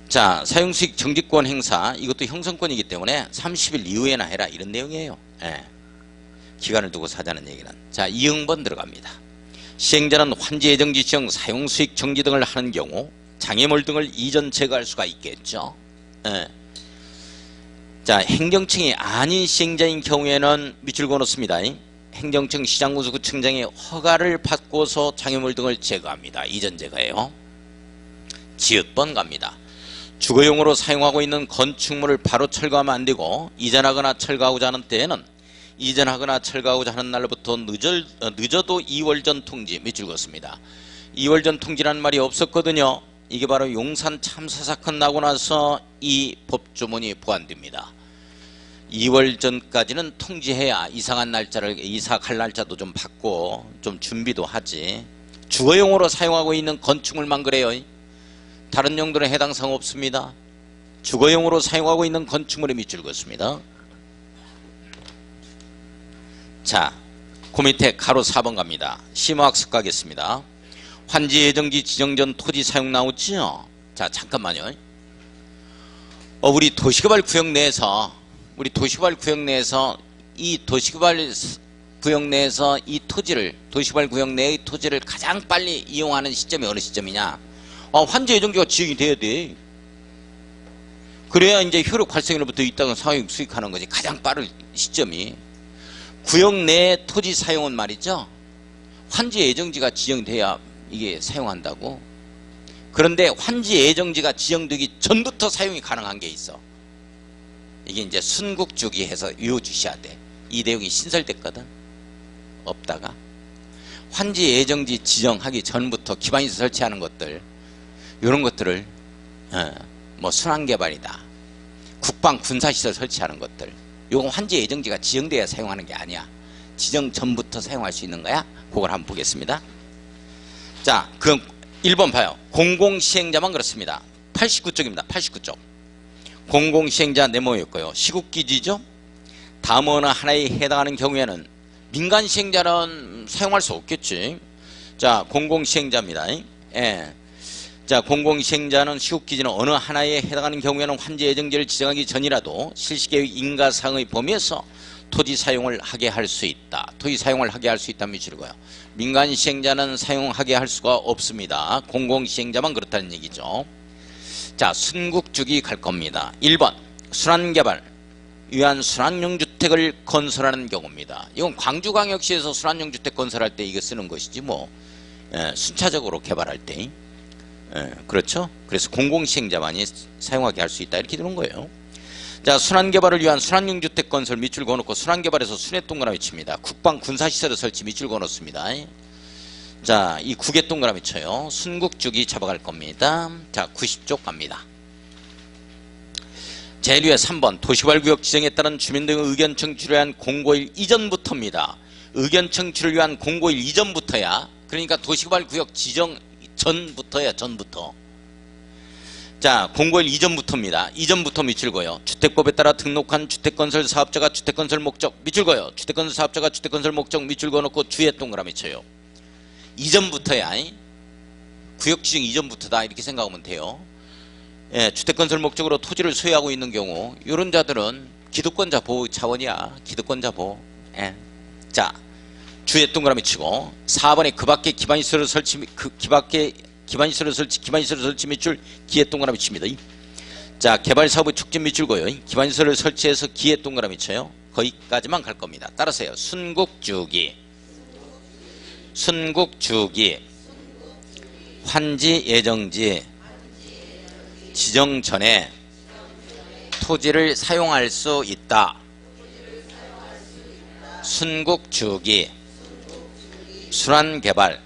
자, 사용수익 정지권 행사, 이것도 형성권이기 때문에 30일 이후에나 해라. 이런 내용이에요. 기간을 두고 사자는 얘기는. 자, 2응번 들어갑니다. 시행자는 환지 예정지 지정 사용수익 정지 등을 하는 경우 장애물 등을 이전 제거할 수가 있겠죠. 자, 행정청이 아닌 시행자인 경우에는 밑줄 그어놓습니다. 행정청 시장군수구청장의 허가를 받고서 장애물 등을 제거합니다. 이전 제거예요. 지읒번 갑니다. 주거용으로 사용하고 있는 건축물을 바로 철거하면 안 되고, 이전하거나 철거하고자 하는 때에는 이전하거나 철거하고자 하는 날로부터 늦어도 2월 전 통지. 밑줄 그었습니다. 2월 전 통지라는 말이 없었거든요. 이게 바로 용산 참사 사건 나고 나서 이 법조문이 보완됩니다. 2월 전까지는 통지해야 이상한 날짜를, 이사갈 날짜도 좀 받고 좀 준비도 하지. 주거용으로 사용하고 있는 건축물만 그래요. 다른 용도는 해당 사항 없습니다. 주거용으로 사용하고 있는 건축물에 밑줄 그었습니다. 자, 그 밑에 가로 4번 갑니다. 심화학습 가겠습니다. 환지 예정지 지정 전 토지 사용 나오죠? 자, 잠깐만요. 우리 도시개발 구역 내에서 이 도시개발 구역 내에서 이 토지를, 도시개발 구역 내의 토지를 가장 빨리 이용하는 시점이 어느 시점이냐? 환지 예정지가 지정이 돼야 돼. 그래야 이제 효력 발생일로부터 이따가 사용 수익하는 거지. 가장 빠른 시점이. 구역 내 토지 사용은 말이죠. 환지 예정지가 지정돼야 이게 사용한다고. 그런데 환지 예정지가 지정되기 전부터 사용이 가능한 게 있어. 이게 이제 순국주기해서 외워주셔야 돼. 이 내용이 신설됐거든. 없다가 환지 예정지 지정하기 전부터 기반시설 설치하는 것들, 이런 것들을 뭐 순환개발이다, 국방 군사시설 설치하는 것들, 요건 환지 예정지가 지정돼야 사용하는 게 아니야. 지정 전부터 사용할 수 있는 거야. 그걸 한번 보겠습니다. 자, 그럼 1번 봐요. 공공시행자만 그렇습니다. 89쪽입니다. 89쪽. 공공시행자 네모였고요. 시국기지죠. 다음 어느 하나에 해당하는 경우에는 민간시행자는 사용할 수 없겠지. 자, 공공시행자입니다. 예. 자, 공공시행자는 시국기준은 어느 하나에 해당하는 경우에는 환지 예정지를 지정하기 전이라도 실시계획 인가사항의 범위에서 토지 사용을 하게 할 수 있다. 토지 사용을 하게 할 수 있다는 미치고요. 민간 시행자는 사용하게 할 수가 없습니다. 공공시행자만 그렇다는 얘기죠. 자, 순국주기 갈 겁니다. 1번 순환개발 위한 순환용 주택을 건설하는 경우입니다. 이건 광주광역시에서 순환용 주택 건설할 때 이거 쓰는 것이지 뭐 순차적으로 개발할 때 그렇죠. 그래서 공공시행자만이 사용하게 할 수 있다 이렇게 되는 거예요. 자, 순환개발을 위한 순환용 주택 건설 밑줄 그어놓고 순환개발에서 순회 동그라미 칩니다. 국방 군사시설의 설치 밑줄 그어놓습니다. 자, 이 국외 동그라미 쳐요. 순국주기 잡아갈 겁니다. 자, 90쪽 갑니다. 제1회 3번 도시개발구역 지정에 따른 주민 등의 의견 청취를 위한 공고일 이전부터입니다. 의견 청취를 위한 공고일 이전부터야. 그러니까 도시개발구역 지정 전부터야. 전부터. 자, 공고일 이전부터입니다. 이전부터 밑줄 그어요. 주택법에 따라 등록한 주택건설 사업자가 주택건설 목적 밑줄 그어요. 주택건설 사업자가 주택건설 목적 밑줄 그어놓고 주에 동그라미 쳐요. 이전부터야. 구역 지정 이전부터다 이렇게 생각하면 돼요. 예, 주택건설 목적으로 토지를 소유하고 있는 경우 이런 자들은 기득권자 보호 차원이야. 기득권자 보호. 예. 자, 주에 동그라미 치고 4번에 그 밖에 기반시설을 설치 기반시설을 설치 밑줄 기에 동그라미 칩니다. 자, 개발사업의 촉진 밑줄 고요. 기반시설을 설치해서 기에 동그라미 쳐요. 거기까지만 갈 겁니다. 따라서요. 순국주기 환지 예정지 지정 전에 토지를 사용할 수 있다. 순국주기 순환개발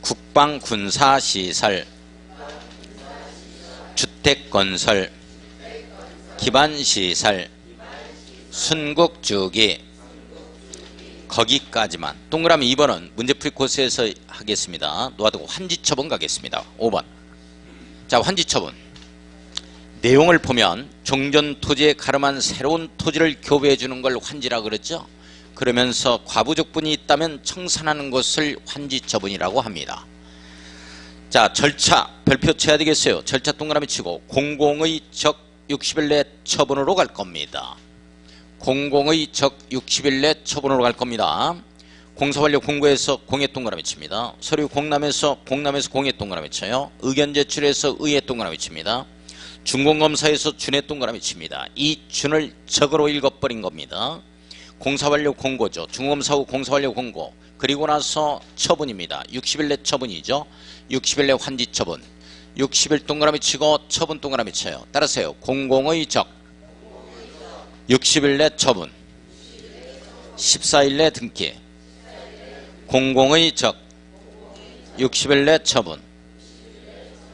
국방군사시설 주택건설 기반시설 순국주기 거기까지만. 동그라미 2번은 문제풀이 코스에서 하겠습니다. 놓아두고 환지처분 가겠습니다. 5번. 자, 환지처분 내용을 보면 종전 토지에 가름한 새로운 토지를 교부해 주는 걸 환지라 그랬죠. 그러면서 과부족분이 있다면 청산하는 것을 환지처분이라고 합니다. 자, 절차 별표 쳐야 되겠어요. 절차 동그라미 치고 공공의 적 60일 내 처분으로 갈 겁니다. 공공의 적 60일 내 처분으로 갈 겁니다. 공사완료 공고에서 공에 동그라미 칩니다. 서류 공람에서 공에 동그라미 쳐요. 의견 제출에서 의에 동그라미 칩니다. 준공검사에서 준에 동그라미 칩니다. 이 준을 적으로 읽어버린 겁니다. 공사완료 공고죠. 준공검사 후 공사완료 공고. 그리고 나서 처분입니다. 60일 내 처분이죠. 60일 내 환지처분. 60일 동그라미 치고 처분 동그라미 쳐요. 따라서요. 공공의 적 60일 내 처분 14일 내 등기 공공의 적 60일 내 처분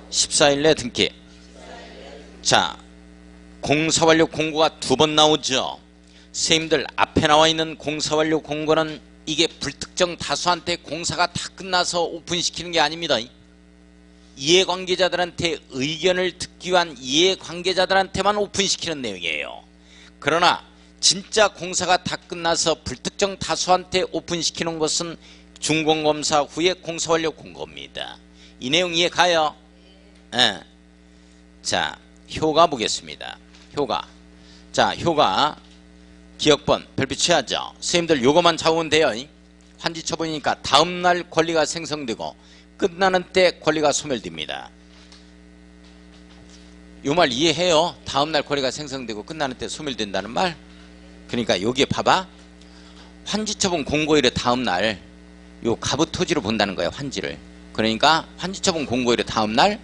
14일 내 등기. 자, 공사완료 공고가 두 번 나오죠. 선생님들 앞에 나와 있는 공사완료 공고는 이게 불특정 다수한테 공사가 다 끝나서 오픈시키는 게 아닙니다. 이해관계자들한테 의견을 듣기 위한 이해관계자들한테만 오픈시키는 내용이에요. 그러나 진짜 공사가 다 끝나서 불특정 다수한테 오픈시키는 것은 준공검사 후에 공사완료 공고입니다. 이 내용 이해 가요? 예. 자, 효가 보겠습니다. 효가. 자, 효가 기억번 별표 쳐야죠. 선생님들 요거만 잡으면 돼요. 환지처분이니까 다음날 권리가 생성되고 끝나는 때 권리가 소멸됩니다. 요 말 이해해요? 다음날 권리가 생성되고 끝나는 때 소멸된다는 말. 그러니까 여기에 봐봐. 환지처분 공고일의 다음날 요 가부토지로 본다는 거예요. 환지를. 그러니까 환지처분 공고일의 다음날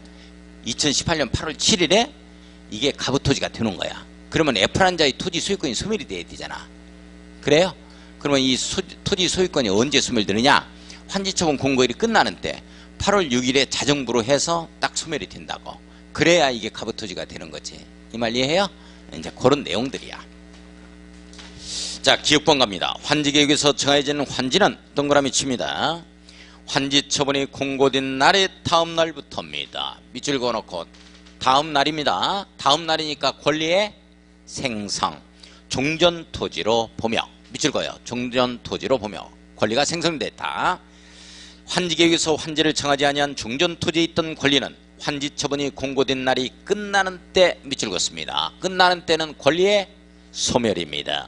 2018년 8월 7일에 이게 가부토지가 되는 거야. 그러면 F1자의 토지 소유권이 소멸이 돼야 되잖아. 그래요? 그러면 이 토지 소유권이 언제 소멸되느냐? 환지처분 공고일이 끝나는 때 8월 6일에 자정부로 해서 딱 소멸이 된다고. 그래야 이게 가부토지가 되는 거지. 이 말 이해해요? 이제 그런 내용들이야. 자, 기억번 갑니다. 환지계획에서 정해지는 환지는 동그라미 칩니다. 환지처분이 공고된 날의 다음 날부터입니다. 밑줄 그어놓고 다음 날입니다. 다음 날이니까 권리의 생성. 종전토지로 보며 밑줄 그어요. 종전토지로 보며 권리가 생성됐다. 환지계획에서 환지를 정하지 아니한 종전토지에 있던 권리는 환지 처분이 공고된 날이 끝나는 때 밑줄 긋습니다. 끝나는 때는 권리의 소멸입니다.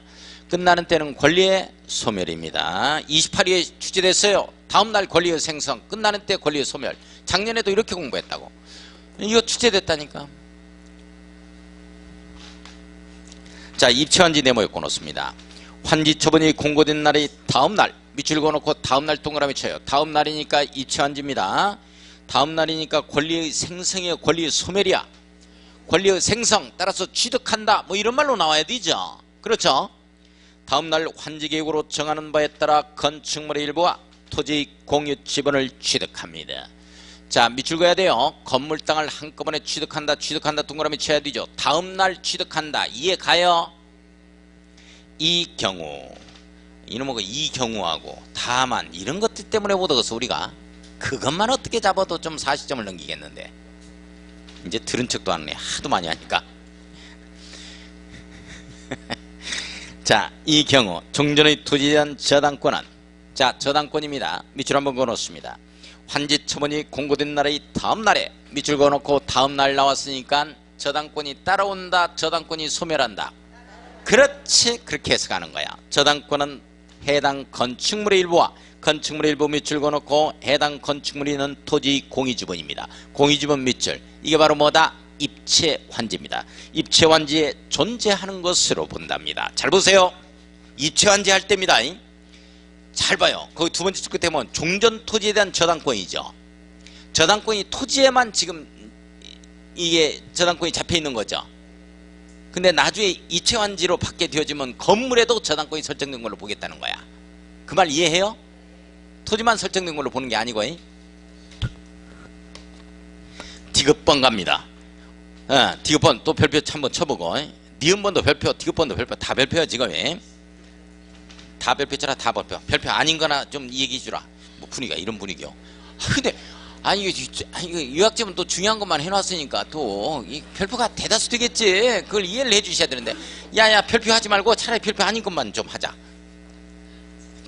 끝나는 때는 권리의 소멸입니다. 28일에 출제됐어요. 다음날 권리의 생성, 끝나는 때 권리의 소멸. 작년에도 이렇게 공부했다고. 이거 출제됐다니까. 자, 입체환지 네모에 꺼놓습니다. 환지 처분이 공고된 날이 다음날 밑줄 그어놓고 다음날 동그라미 쳐요. 다음날이니까 입체환지입니다. 다음날이니까 권리의 생성이야, 권리의 소멸이야. 권리의 생성 따라서 취득한다 뭐 이런 말로 나와야 되죠. 그렇죠? 다음날 환지계획으로 정하는 바에 따라 건축물의 일부와 토지 공유 지분을 취득합니다. 자, 밑줄 그어야 돼요. 건물 땅을 한꺼번에 취득한다 동그라미 쳐야 되죠. 다음날 취득한다 이해 가요? 이 경우 이놈의 이 경우하고 다만 이런 것들 때문에 못 얻어서 우리가 그것만 어떻게 잡아도 좀 40점을 넘기겠는데 이제 들은 척도 안 해. 하도 많이 하니까. 자, 이 경우 종전의 토지에 대한 저당권은 자, 저당권입니다. 밑줄 한번 그어놓습니다. 환지 처분이 공고된 날의 다음날에 밑줄 그어놓고 다음날 나왔으니까 저당권이 따라온다, 저당권이 소멸한다. 그렇지, 그렇게 해석하는 거야. 저당권은 해당 건축물의 일부와 건축물의 일부 밑줄 그어놓고 해당 건축물이 있는 토지 공유지분입니다. 공유지분 밑줄, 이게 바로 뭐다? 입체환지입니다. 입체환지에 존재하는 것으로 본답니다. 잘 보세요. 입체환지 할 때입니다. 잘 봐요. 거기 두 번째 줄 끝에 보면 종전 토지에 대한 저당권이죠. 저당권이 토지에만 지금 이게 저당권이 잡혀 있는 거죠. 근데 나중에 입체환지로 받게 되어지면 건물에도 저당권이 설정된 걸로 보겠다는 거야. 그 말 이해해요? 토지만 설정된 걸로 보는 게 아니고. 디귿번 갑니다. 디귿번 또 별표 한번 쳐보고, 니은번도 별표, 디귿번도 별표, 다 별표야 지금. 다 별표 쳐라. 다 별표. 별표 아닌 거나 좀 얘기해 주라. 뭐 분위기가 이런 분위기요. 근데 아니 이거 유학점은 또 중요한 것만 해놨으니까 또 이 별표가 대다수 되겠지. 그걸 이해를 해주셔야 되는데, 야야 별표 하지 말고 차라리 별표 아닌 것만 좀 하자.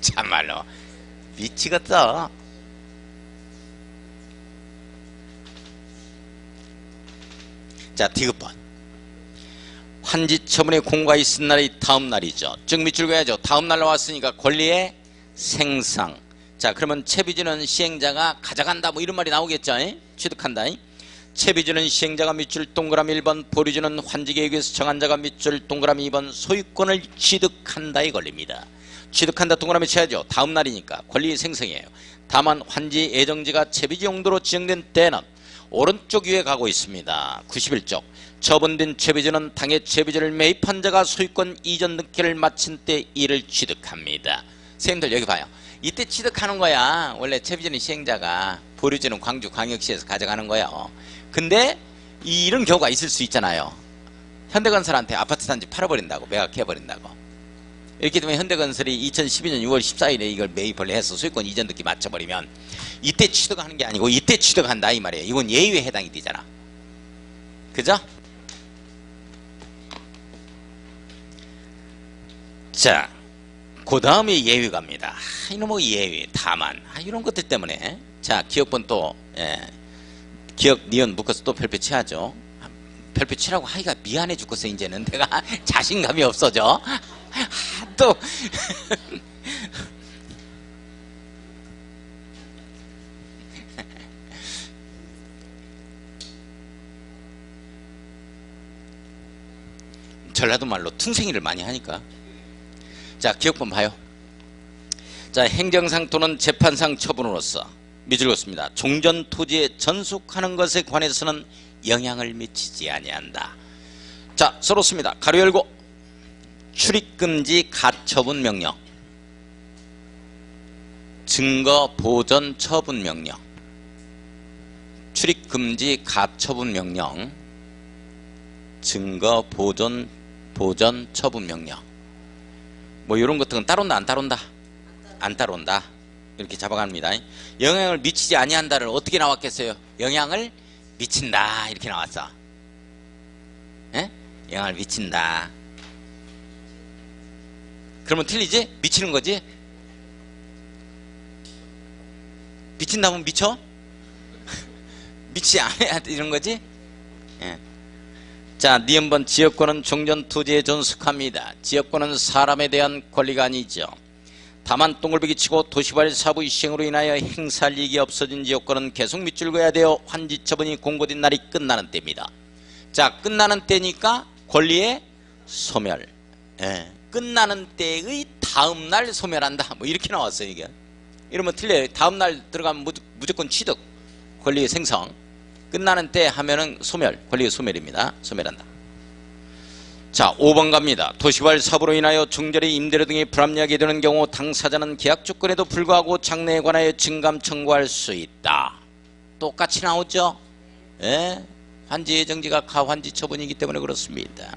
참말로 미치겠다. 자, 디귿번 환지 처분의 공고가 있은 날이 다음 날이죠. 즉 밑줄 그어야죠. 다음 날 나왔으니까 권리의 생성. 자, 그러면 채비주는 시행자가 가져간다 뭐 이런 말이 나오겠죠. 취득한다. 채비주는 시행자가 밑줄 동그라미 1번, 보류주는 환지계획에서 정한 자가 밑줄 동그라미 2번 소유권을 취득한다에 걸립니다. 취득한다 동그라미 쳐야죠. 다음 날이니까 권리 생성이에요. 다만 환지 예정지가 채비지 용도로 지정된 때는 오른쪽 위에 가고 있습니다. 91쪽 처분된 채비지는 당해 채비지를 매입한 자가 소유권 이전 등기를 마친 때 이를 취득합니다. 선생님들 여기 봐요. 이때 취득하는 거야. 원래 채비지는 시행자가, 보류지는 광주광역시에서 가져가는 거예요. 근데 이런 경우가 있을 수 있잖아요. 현대건설한테 아파트 단지 팔아버린다고, 매각해버린다고. 이렇게 되면 현대건설이 2012년 6월 14일에 이걸 매입을 해서 소유권 이전 등기 맞춰버리면 이때 취득하는 게 아니고 이때 취득한다 이 말이에요. 이건 예외에 해당이 되잖아. 그죠? 자, 그 다음에 예외 갑니다. 이놈의 예외, 다만 이런 것들 때문에. 자, 기억번 또 기억 니은 묶어서 또 별표 쳐야죠. 별표 치라고 하기가 미안해 죽겠어. 이제는 내가 자신감이 없어져. 또 전라도 말로 퉁생이를 많이 하니까. 자, 기억본 봐요. 자, 행정상 또는 재판상 처분으로서 밑줄 그었습니다. 종전 토지에 전속하는 것에 관해서는 영향을 미치지 아니한다. 자, 써놓습니다. 가로 열고 출입금지 가처분 명령, 증거 보전 처분 명령, 출입금지 가처분 명령, 증거 보전 처분 명령. 뭐 이런 것들은 따른다 안 따른다? 안 따른다. 이렇게 잡아갑니다. 영향을 미치지 아니한다를 어떻게 나왔겠어요? 영향을 미친다 이렇게 나왔어. 예? 영향을 미친다. 그러면 틀리지? 미치는 거지? 미친다면 미쳐? 미치 않아야 이런 거지? 예. 자, 니은번 지역권은 종전토지에 존속합니다. 지역권은 사람에 대한 권리가 아니죠. 다만 동글베기 치고 도시발 사부 시행으로 인하여 행사할 이익이 없어진 지역권은 계속 밑줄 그어야 되어 환지 처분이 공고된 날이 끝나는 때입니다. 자, 끝나는 때니까 권리의 소멸. 예. 끝나는 때의 다음날 소멸한다. 뭐 이렇게 나왔어요, 이게. 이러면 틀려요. 다음날 들어가면 무조건 취득, 권리의 생성. 끝나는 때 하면은 소멸, 권리의 소멸입니다. 소멸한다. 자, 5번 갑니다. 도시발 사부로 인하여 종전의 임대료 등이 불합리하게 되는 경우 당사자는 계약 조건에도 불구하고 장래에 관하여 증감 청구할 수 있다. 똑같이 나오죠? 예? 환지 예정지가 가환지 처분이기 때문에 그렇습니다.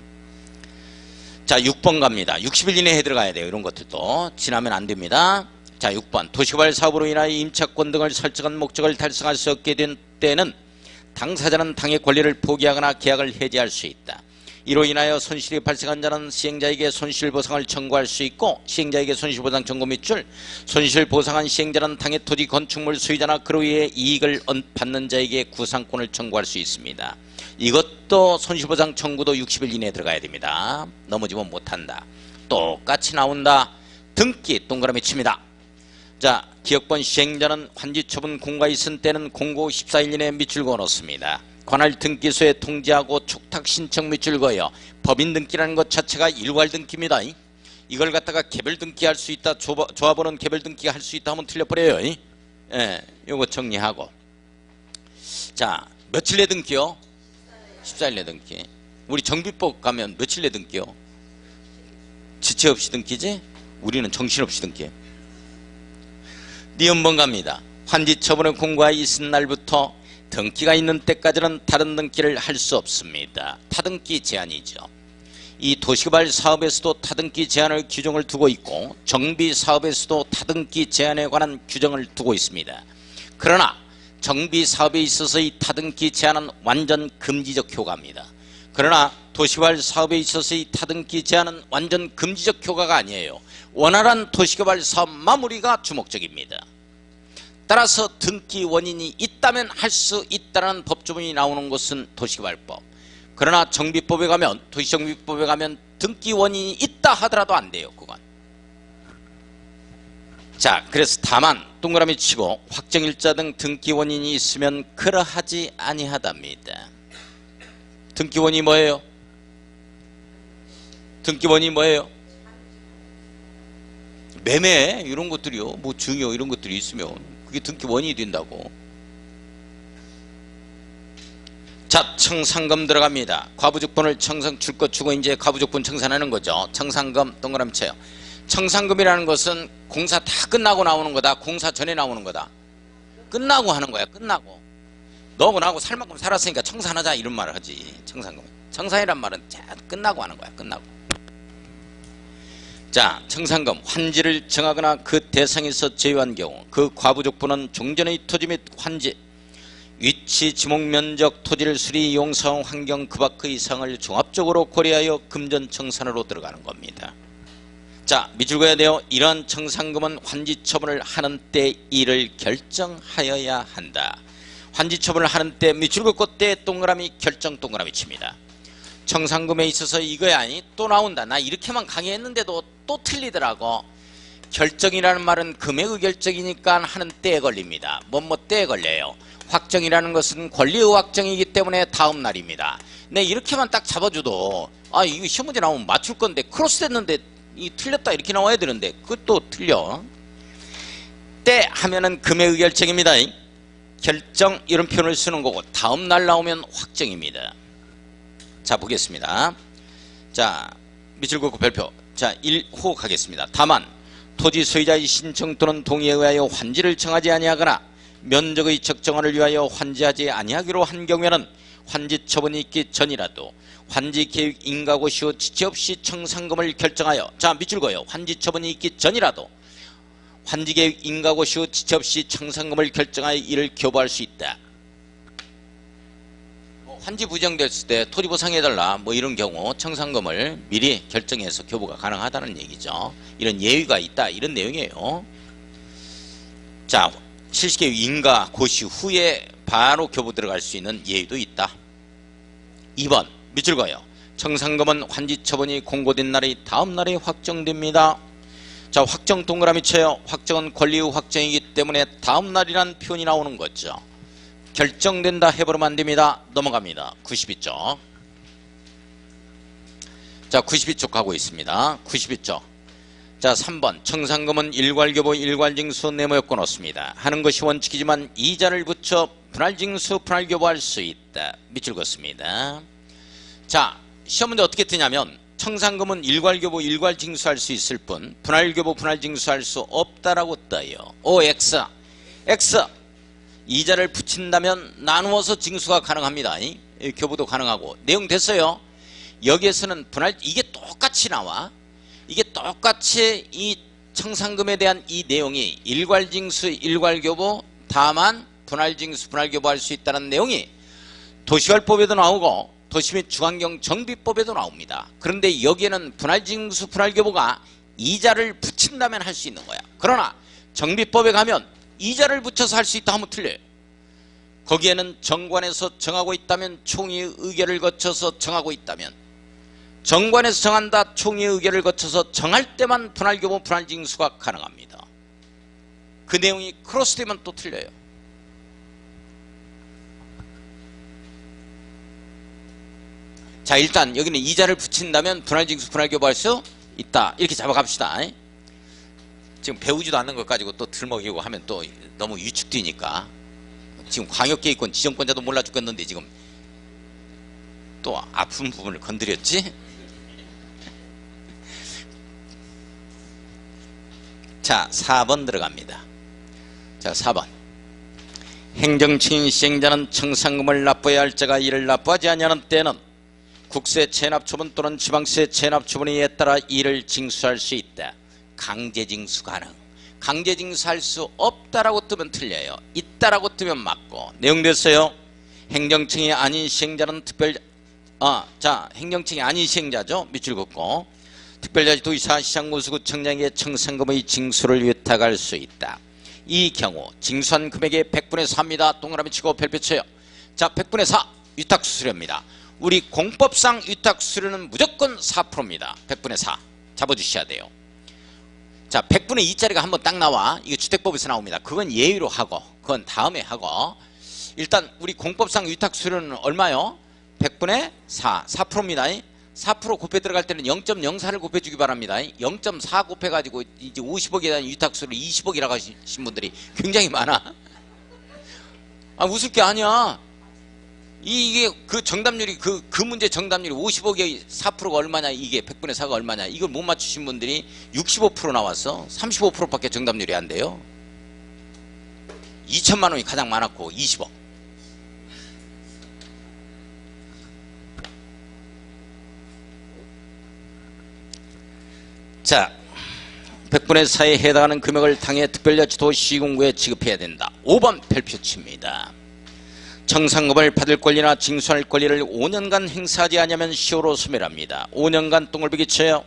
자, 6번 갑니다. 60일 이내에 들어가야 돼요. 이런 것들도 지나면 안 됩니다. 자, 6번 도시발 사업으로 인하여 임차권 등을 설정한 목적을 달성할 수 없게 된 때는 당사자는 당의 권리를 포기하거나 계약을 해지할 수 있다. 이로 인하여 손실이 발생한 자는 시행자에게 손실보상을 청구할 수 있고 시행자에게 손실보상 청구 밑줄 손실보상한 시행자는 당의 토지 건축물 소유자나 그로 인해 이익을 받는 자에게 구상권을 청구할 수 있습니다. 이것도 손실보상 청구도 60일 이내에 들어가야 됩니다. 넘어지면 못한다. 똑같이 나온다. 등기 동그라미 칩니다. 자, 기업권 시행자는 환지처분 공고가 있은 때는 공고 14일 이내에 밑줄 그어 놓습니다. 관할 등기소에 통지하고 촉탁 신청 밑줄 그어요. 법인 등기라는 것 자체가 일괄 등기입니다. 이걸 갖다가 개별 등기할 수 있다. 조합원은 개별 등기 할 수 있다 하면 틀려버려요. 예, 요거 정리하고. 자, 며칠 내 등기요? 14일 내 등기. 우리 정비법 가면 며칠 내 등기요? 지체 없이 등기지? 우리는 정신없이 등기해요. 니은번 갑니다. 환지처분의 공고가 있은 날부터 등기가 있는 때까지는 다른 등기를 할 수 없습니다. 타등기 제한이죠. 이 도시개발 사업에서도 타등기 제한을 규정을 두고 있고 정비 사업에서도 타등기 제한에 관한 규정을 두고 있습니다. 그러나 정비 사업에 있어서 이 타등기 제한은 완전 금지적 효과입니다. 그러나 도시개발 사업에 있어서 이 타등기 제한은 완전 금지적 효과가 아니에요. 원활한 도시개발 사업 마무리가 주목적입니다. 따라서 등기 원인이 있다면 할 수 있다는 법조문이 나오는 것은 도시개발법. 그러나 정비법에 가면 도시정비법에 가면 등기 원인이 있다 하더라도 안 돼요. 그건. 자, 그래서 다만 동그라미 치고 확정일자 등 등기 원인이 있으면 그러하지 아니하답니다. 등기 원인이 뭐예요? 등기 원인이 뭐예요? 매매 이런 것들이요. 뭐 증여 이런 것들이 있으면 그게 등기 원인이 된다고. 자, 청산금 들어갑니다. 과부족분을 청산 줄 것 주고 이제 과부족분 청산하는 거죠. 청산금 동그라미 쳐요. 청산금이라는 것은 공사 다 끝나고 나오는 거다. 공사 전에 나오는 거다. 끝나고 하는 거야. 끝나고. 너하고 나하고 살 만큼 살았으니까 청산하자 이런 말을 하지. 청산금. 청산이란 말은 끝나고 하는 거야. 끝나고. 자, 청산금 환지를 정하거나 그 대상에서 제외한 경우 그 과부족분은 종전의 토지 및 환지 위치, 지목, 면적, 토지를 수리, 용성, 환경 그 밖 그 이상을 종합적으로 고려하여 금전 청산으로 들어가는 겁니다. 자, 밑줄 그어야 돼요. 이러한 청산금은 환지 처분을 하는 때 이를 결정하여야 한다. 환지 처분을 하는 때 밑줄 긋고 때 동그라미 결정 동그라미 칩니다. 청산금에 있어서 이거야 아니 또 나온다. 나 이렇게만 강의했는데도 또 틀리더라고. 결정이라는 말은 금액의 결정이니까 하는 때에 걸립니다. 뭐뭐 때에 걸려요. 확정이라는 것은 권리의 확정이기 때문에 다음 날입니다. 네, 이렇게만 딱 잡아줘도 아 이거 시험 문제 나오면 맞출 건데 크로스 됐는데 이 틀렸다 이렇게 나와야 되는데 그것도 틀려. 때 하면은 금액의 결정입니다. 결정 이런 표현을 쓰는 거고 다음 날 나오면 확정입니다. 자, 보겠습니다. 자, 밑줄 긋고 별표. 자, 1호 가겠습니다. 다만 토지 소유자의 신청 또는 동의에 의하여 환지를 정하지 아니하거나 면적의 적정화를 위하여 환지하지 아니하기로 한 경우에는 환지 처분이 있기 전이라도 환지 계획 인가고 시효 지체 없이 청산금을 결정하여 자, 밑줄 그어요. 환지 처분이 있기 전이라도 환지 계획 인가고 시효 지체 없이 청산금을 결정하여 이를 교부할 수 있다. 환지 부정됐을 때 토지 보상해달라 뭐 이런 경우 청산금을 미리 결정해서 교부가 가능하다는 얘기죠. 이런 예의가 있다 이런 내용이에요. 자, 70개 인가 고시 후에 바로 교부 들어갈 수 있는 예의도 있다. 2번 밑줄 그어요. 청산금은 환지 처분이 공고된 날이 다음 날에 확정됩니다. 자, 확정 동그라미 쳐요. 확정은 권리의 확정이기 때문에 다음 날이란 표현이 나오는 거죠. 결정된다 해버리면 안 됩니다. 넘어갑니다. 92쪽. 자, 92쪽 가고 있습니다. 92쪽. 자, 3번 청산금은 일괄교부 일괄징수 네모였고 넣습니다. 하는 것이 원칙이지만 이자를 붙여 분할징수 분할교부할 수 있다. 밑줄 긋습니다. 자, 시험 문제 어떻게 뜨냐면 청산금은 일괄교부 일괄징수할 수 있을 뿐 분할교부 분할징수할 수 없다라고 떠요. OX X 이자를 붙인다면 나누어서 징수가 가능합니다. 교부도 가능하고. 내용 됐어요. 여기에서는 분할 이게 똑같이 나와. 이게 똑같이 이 청산금에 대한 이 내용이 일괄징수 일괄교부 다만 분할징수 분할교부 할 수 있다는 내용이 도시활법에도 나오고 도시 및 중환경 정비법에도 나옵니다. 그런데 여기에는 분할징수 분할교부가 이자를 붙인다면 할 수 있는 거야. 그러나 정비법에 가면 이자를 붙여서 할 수 있다 하면 틀려요. 거기에는 정관에서 정하고 있다면 총회의 의결을 거쳐서 정하고 있다면 정관에서 정한다 총회의 의결을 거쳐서 정할 때만 분할교부 분할징수가 가능합니다. 그 내용이 크로스되면 또 틀려요. 자, 일단 여기는 이자를 붙인다면 분할징수 분할교부할 수 있다. 이렇게 잡아갑시다. 지금 배우지도 않는 것 가지고 또 들먹이고 하면 또 너무 위축되니까. 지금 광역계획권 지정권자도 몰라 죽겠는데 지금 또 아픈 부분을 건드렸지. 자, 4번 들어갑니다. 자, 4번 행정층인 시행자는 청산금을 납부해야 할 자가 이를 납부하지 아니하는 때는 국세 체납처분 또는 지방세 체납처분에 따라 이를 징수할 수 있다. 강제징수 가능. 강제징수할 수 없다라고 뜨면 틀려요. 있다라고 뜨면 맞고. 내용 됐어요. 행정층이 아닌 시행자는 행정층이 아닌 시행자죠. 밑줄 긋고 특별자치 도지사 시장군수구청장에게 청산금의 징수를 위탁할 수 있다. 이 경우 징수한 금액의 100분의 4입니다. 동그라미 치고 별표 쳐요. 자, 100분의 4 위탁수수료입니다. 우리 공법상 위탁수수료는 무조건 4%입니다. 100분의 4 잡아주셔야 돼요. 자, 100분의 2짜리가 한번 딱 나와. 이거 주택법에서 나옵니다. 그건 예외로 하고 그건 다음에 하고 일단 우리 공법상 위탁수수료는 얼마요? 100분의 4 4%입니다. 4% 곱해 들어갈 때는 0.04를 곱해주기 바랍니다. 0.4 곱해가지고 이제 50억에 대한 위탁수를 20억이라고 하신 분들이 굉장히 많아. 아, 웃을 게 아니야. 이게 그 정답률이 그 문제 정답률이 50억에 4%가 얼마냐, 이게 100분의 4가 얼마냐, 이걸 못 맞추신 분들이 65% 나왔어. 35%밖에 정답률이 안 돼요. 2천만 원이 가장 많았고 20억. 자, 100분의 4에 해당하는 금액을 당해 특별자치도 시군구에 지급해야 된다. 5번 별표치입니다. 청산금을 받을 권리나 징수할 권리를 5년간 행사하지 않으면 시효로 소멸합니다. 5년간 똥을베기 쳐요.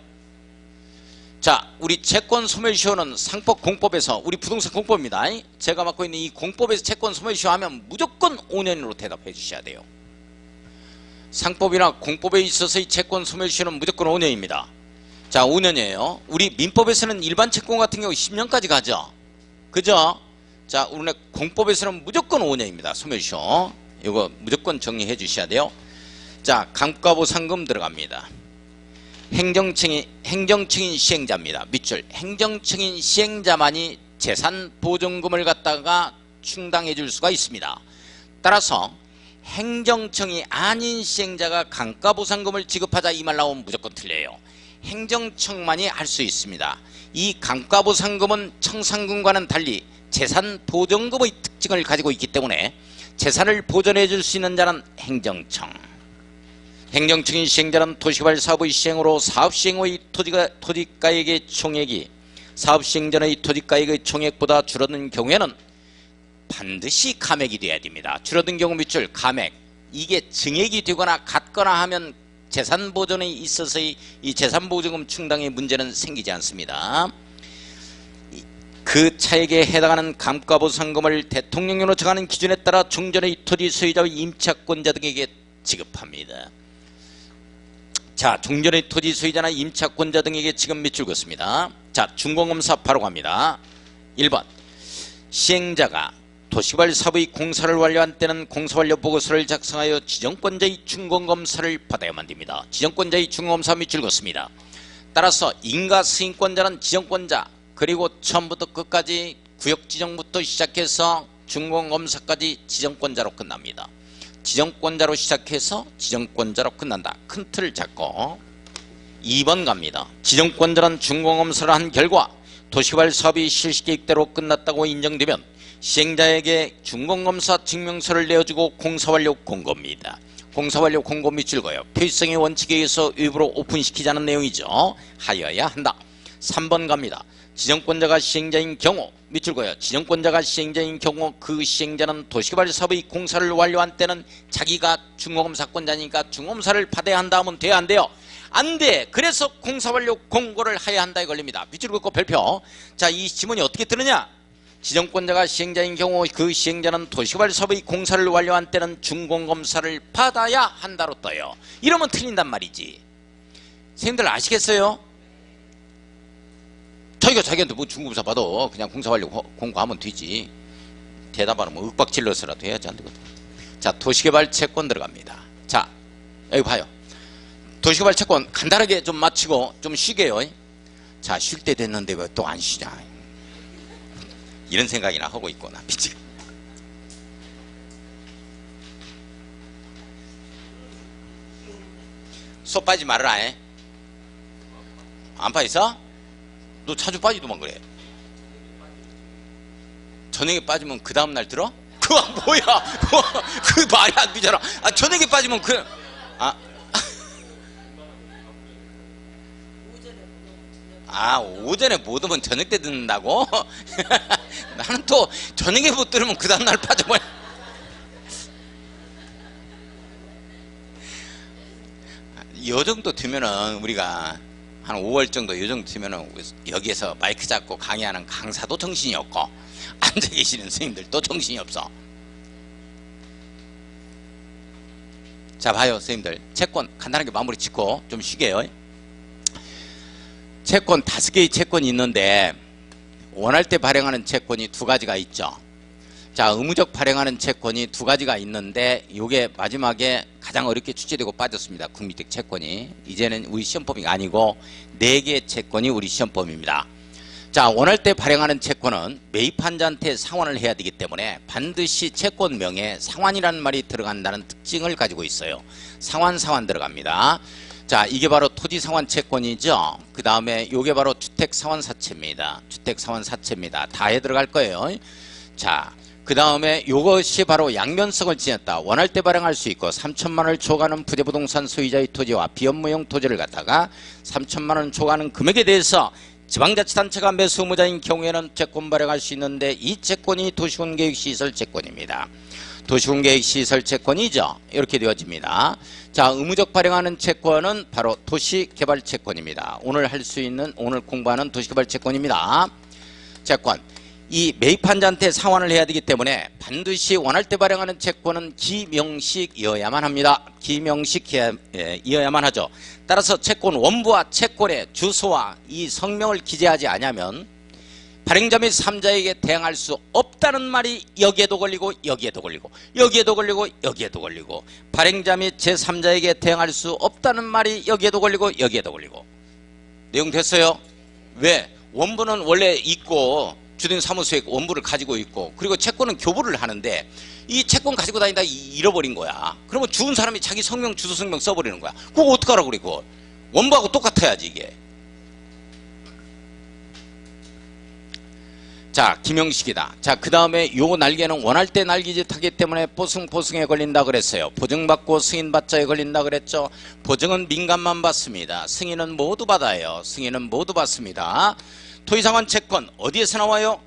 자, 우리 채권 소멸시효는 상법 공법에서 우리 부동산 공법입니다. 제가 맡고 있는 이 공법에서 채권 소멸시효 하면 무조건 5년으로 대답해 주셔야 돼요. 상법이나 공법에 있어서의 채권 소멸시효는 무조건 5년입니다. 자, 5년이에요. 우리 민법에서는 일반 채권 같은 경우 10년까지 가죠. 그죠? 자, 우리 공법에서는 무조건 5년입니다. 소멸시효. 이거 무조건 정리해 주셔야 돼요. 자, 감가보상금 들어갑니다. 행정층인 시행자입니다. 밑줄. 행정층인 시행자만이 재산보증금을 갖다가 충당해 줄 수가 있습니다. 따라서 행정층이 아닌 시행자가 감가보상금을 지급하자 이 말 나오면 무조건 틀려요. 행정청만이 할 수 있습니다. 이 감가보상금은 청산금과는 달리 재산보전금의 특징을 가지고 있기 때문에 재산을 보전해 줄 수 있는 자는 행정청. 행정청인 시행자는 도시개발 사업의 시행으로 사업시행 후의 토지가액의 총액이 사업시행 전의 토지가액의 총액보다 줄어든 경우에는 반드시 감액이 돼야 됩니다. 줄어든 경우 밑줄 감액. 이게 증액이 되거나 같거나 하면 재산보전에 있어서의 이 재산보증금 충당의 문제는 생기지 않습니다. 그 차액에 해당하는 감가부 상금을 대통령령으로 정하는 기준에 따라 종전의 토지 소유자와 임차권자 등에게 지급합니다. 자, 종전의 토지 소유자나 임차권자 등에게 지급 및 줄것입니다. 자, 준공검사 바로 갑니다. 1번 시행자가 도시개발 사업의 공사를 완료한 때는 공사완료 보고서를 작성하여 지정권자의 준공검사를 받아야만 됩니다. 지정권자의 준공검사 및 줄것입니다. 따라서 인가 승인권자는 지정권자, 그리고 처음부터 끝까지 구역 지정부터 시작해서 준공검사까지 지정권자로 끝납니다. 지정권자로 시작해서 지정권자로 끝난다. 큰 틀을 잡고 2번 갑니다. 지정권자는 준공검사를 한 결과 도시개발 사업이 실시계획대로 끝났다고 인정되면 시행자에게 준공검사 증명서를 내어주고 공사완료 공고입니다. 공사완료 공고 및 줄거요. 표시성의 원칙에 의해서 일부러 오픈시키자는 내용이죠. 하여야 한다. 3번 갑니다. 지정권자가 시행자인 경우 및 줄거요. 지정권자가 시행자인 경우 그 시행자는 도시개발 사업의 공사를 완료한 때는 자기가 준공검사권자니까 준공검사를 받아야 한다 하면 돼야 안 돼요? 안 돼. 그래서 공사완료 공고를 해야 한다에 걸립니다. 밑줄 긋고 별표. 자, 이 지문이 어떻게 뜨느냐? 지정권자가 시행자인 경우 그 시행자는 도시개발 사업의 공사를 완료한 때는 준공검사를 받아야 한다로 떠요. 이러면 틀린단 말이지. 선생님들 아시겠어요? 저희가 자기한테 뭐 준공검사 받아 그냥 공사완료 공고하면 되지. 대답하면 뭐 윽박질러서라도 해야지 안 되거든. 자, 도시개발 채권 들어갑니다. 자, 여기 봐요. 도시개발 채권 간단하게 좀 마치고 좀 쉬게요. 자, 쉴 때 됐는데 왜 또 안 쉬냐, 이런 생각이나 하고 있구나. 미치. 속 빠지지 말아라. 안 빠졌어? 너 자주 빠지더만 그래. 저녁에 빠지면 그 다음날 들어? 그거 뭐야? 그 말이 안 되잖아. 아, 저녁에 빠지면 오전에 못 오면 저녁 때 듣는다고? 나는 또 저녁에 못 들으면 그 다음날 빠져버려. 요 정도 되면은 우리가 한 5월 정도 요 정도 되면은 여기에서 마이크 잡고 강의하는 강사도 정신이 없고 앉아 계시는 선생님들도 정신이 없어. 자, 봐요 선생님들. 채권 간단하게 마무리 짓고 좀 쉬게요. 채권 5개의 채권이 있는데 원할 때 발행하는 채권이 2가지가 있죠. 자, 의무적 발행하는 채권이 2가지가 있는데 요게 마지막에 가장 어렵게 출제되고 빠졌습니다. 국민적 채권이. 이제는 우리 시험법이 아니고 4개의 채권이 우리 시험법입니다. 자, 원할 때 발행하는 채권은 매입한자한테 상환을 해야 되기 때문에 반드시 채권명에 상환이라는 말이 들어간다는 특징을 가지고 있어요. 상환 들어갑니다. 자, 이게 바로 토지상환 채권이죠. 그 다음에 요게 바로 주택상환사채입니다. 주택상환사채입니다. 다에 들어갈 거예요. 자, 그 다음에 요것이 바로 양면성을 지녔다. 원할 때 발행할 수 있고 3천만 원을 초과하는 부재부동산 소유자의 토지와 비업무용 토지를 갖다가 3천만 원 초과하는 금액에 대해서 지방자치단체가 매수 의무자인 경우에는 채권 발행할 수 있는데 이 채권이 도시군계획시설 채권입니다. 도시군계획시설 채권이죠. 이렇게 되어집니다. 자, 의무적 발행하는 채권은 바로 도시개발채권입니다. 오늘 할 수 있는, 오늘 공부하는 도시개발채권입니다. 채권. 이 매입한자한테 상환을 해야 되기 때문에 반드시 원할 때 발행하는 채권은 기명식이어야만 합니다. 기명식이어야만 하죠. 따라서 채권 원부와 채권의 주소와 이 성명을 기재하지 않으면 발행자 및 3자에게 대항할 수 없다는 말이 여기에도 걸리고 여기에도 걸리고 여기에도 걸리고 여기에도 걸리고 발행자 및 제3자에게 대항할 수 없다는 말이 여기에도 걸리고 여기에도 걸리고. 내용 됐어요? 왜? 원부는 원래 있고 주택사무소에 원부를 가지고 있고 그리고 채권은 교부를 하는데 이 채권 가지고 다니다 잃어버린 거야. 그러면 주운 사람이 자기 성명 주소 성명 써버리는 거야. 그거 어떡하라고 그래. 그거 원부하고 똑같아야지 이게. 자, 기명식이다. 자, 그 다음에 요 날개는 원할 때 날개짓 하기 때문에 보승에 걸린다 그랬어요. 보증받고 승인받자에 걸린다 그랬죠. 보증은 민간만 받습니다. 승인은 모두 받아요. 승인은 모두 받습니다. 토지상환 채권 어디에서 나와요?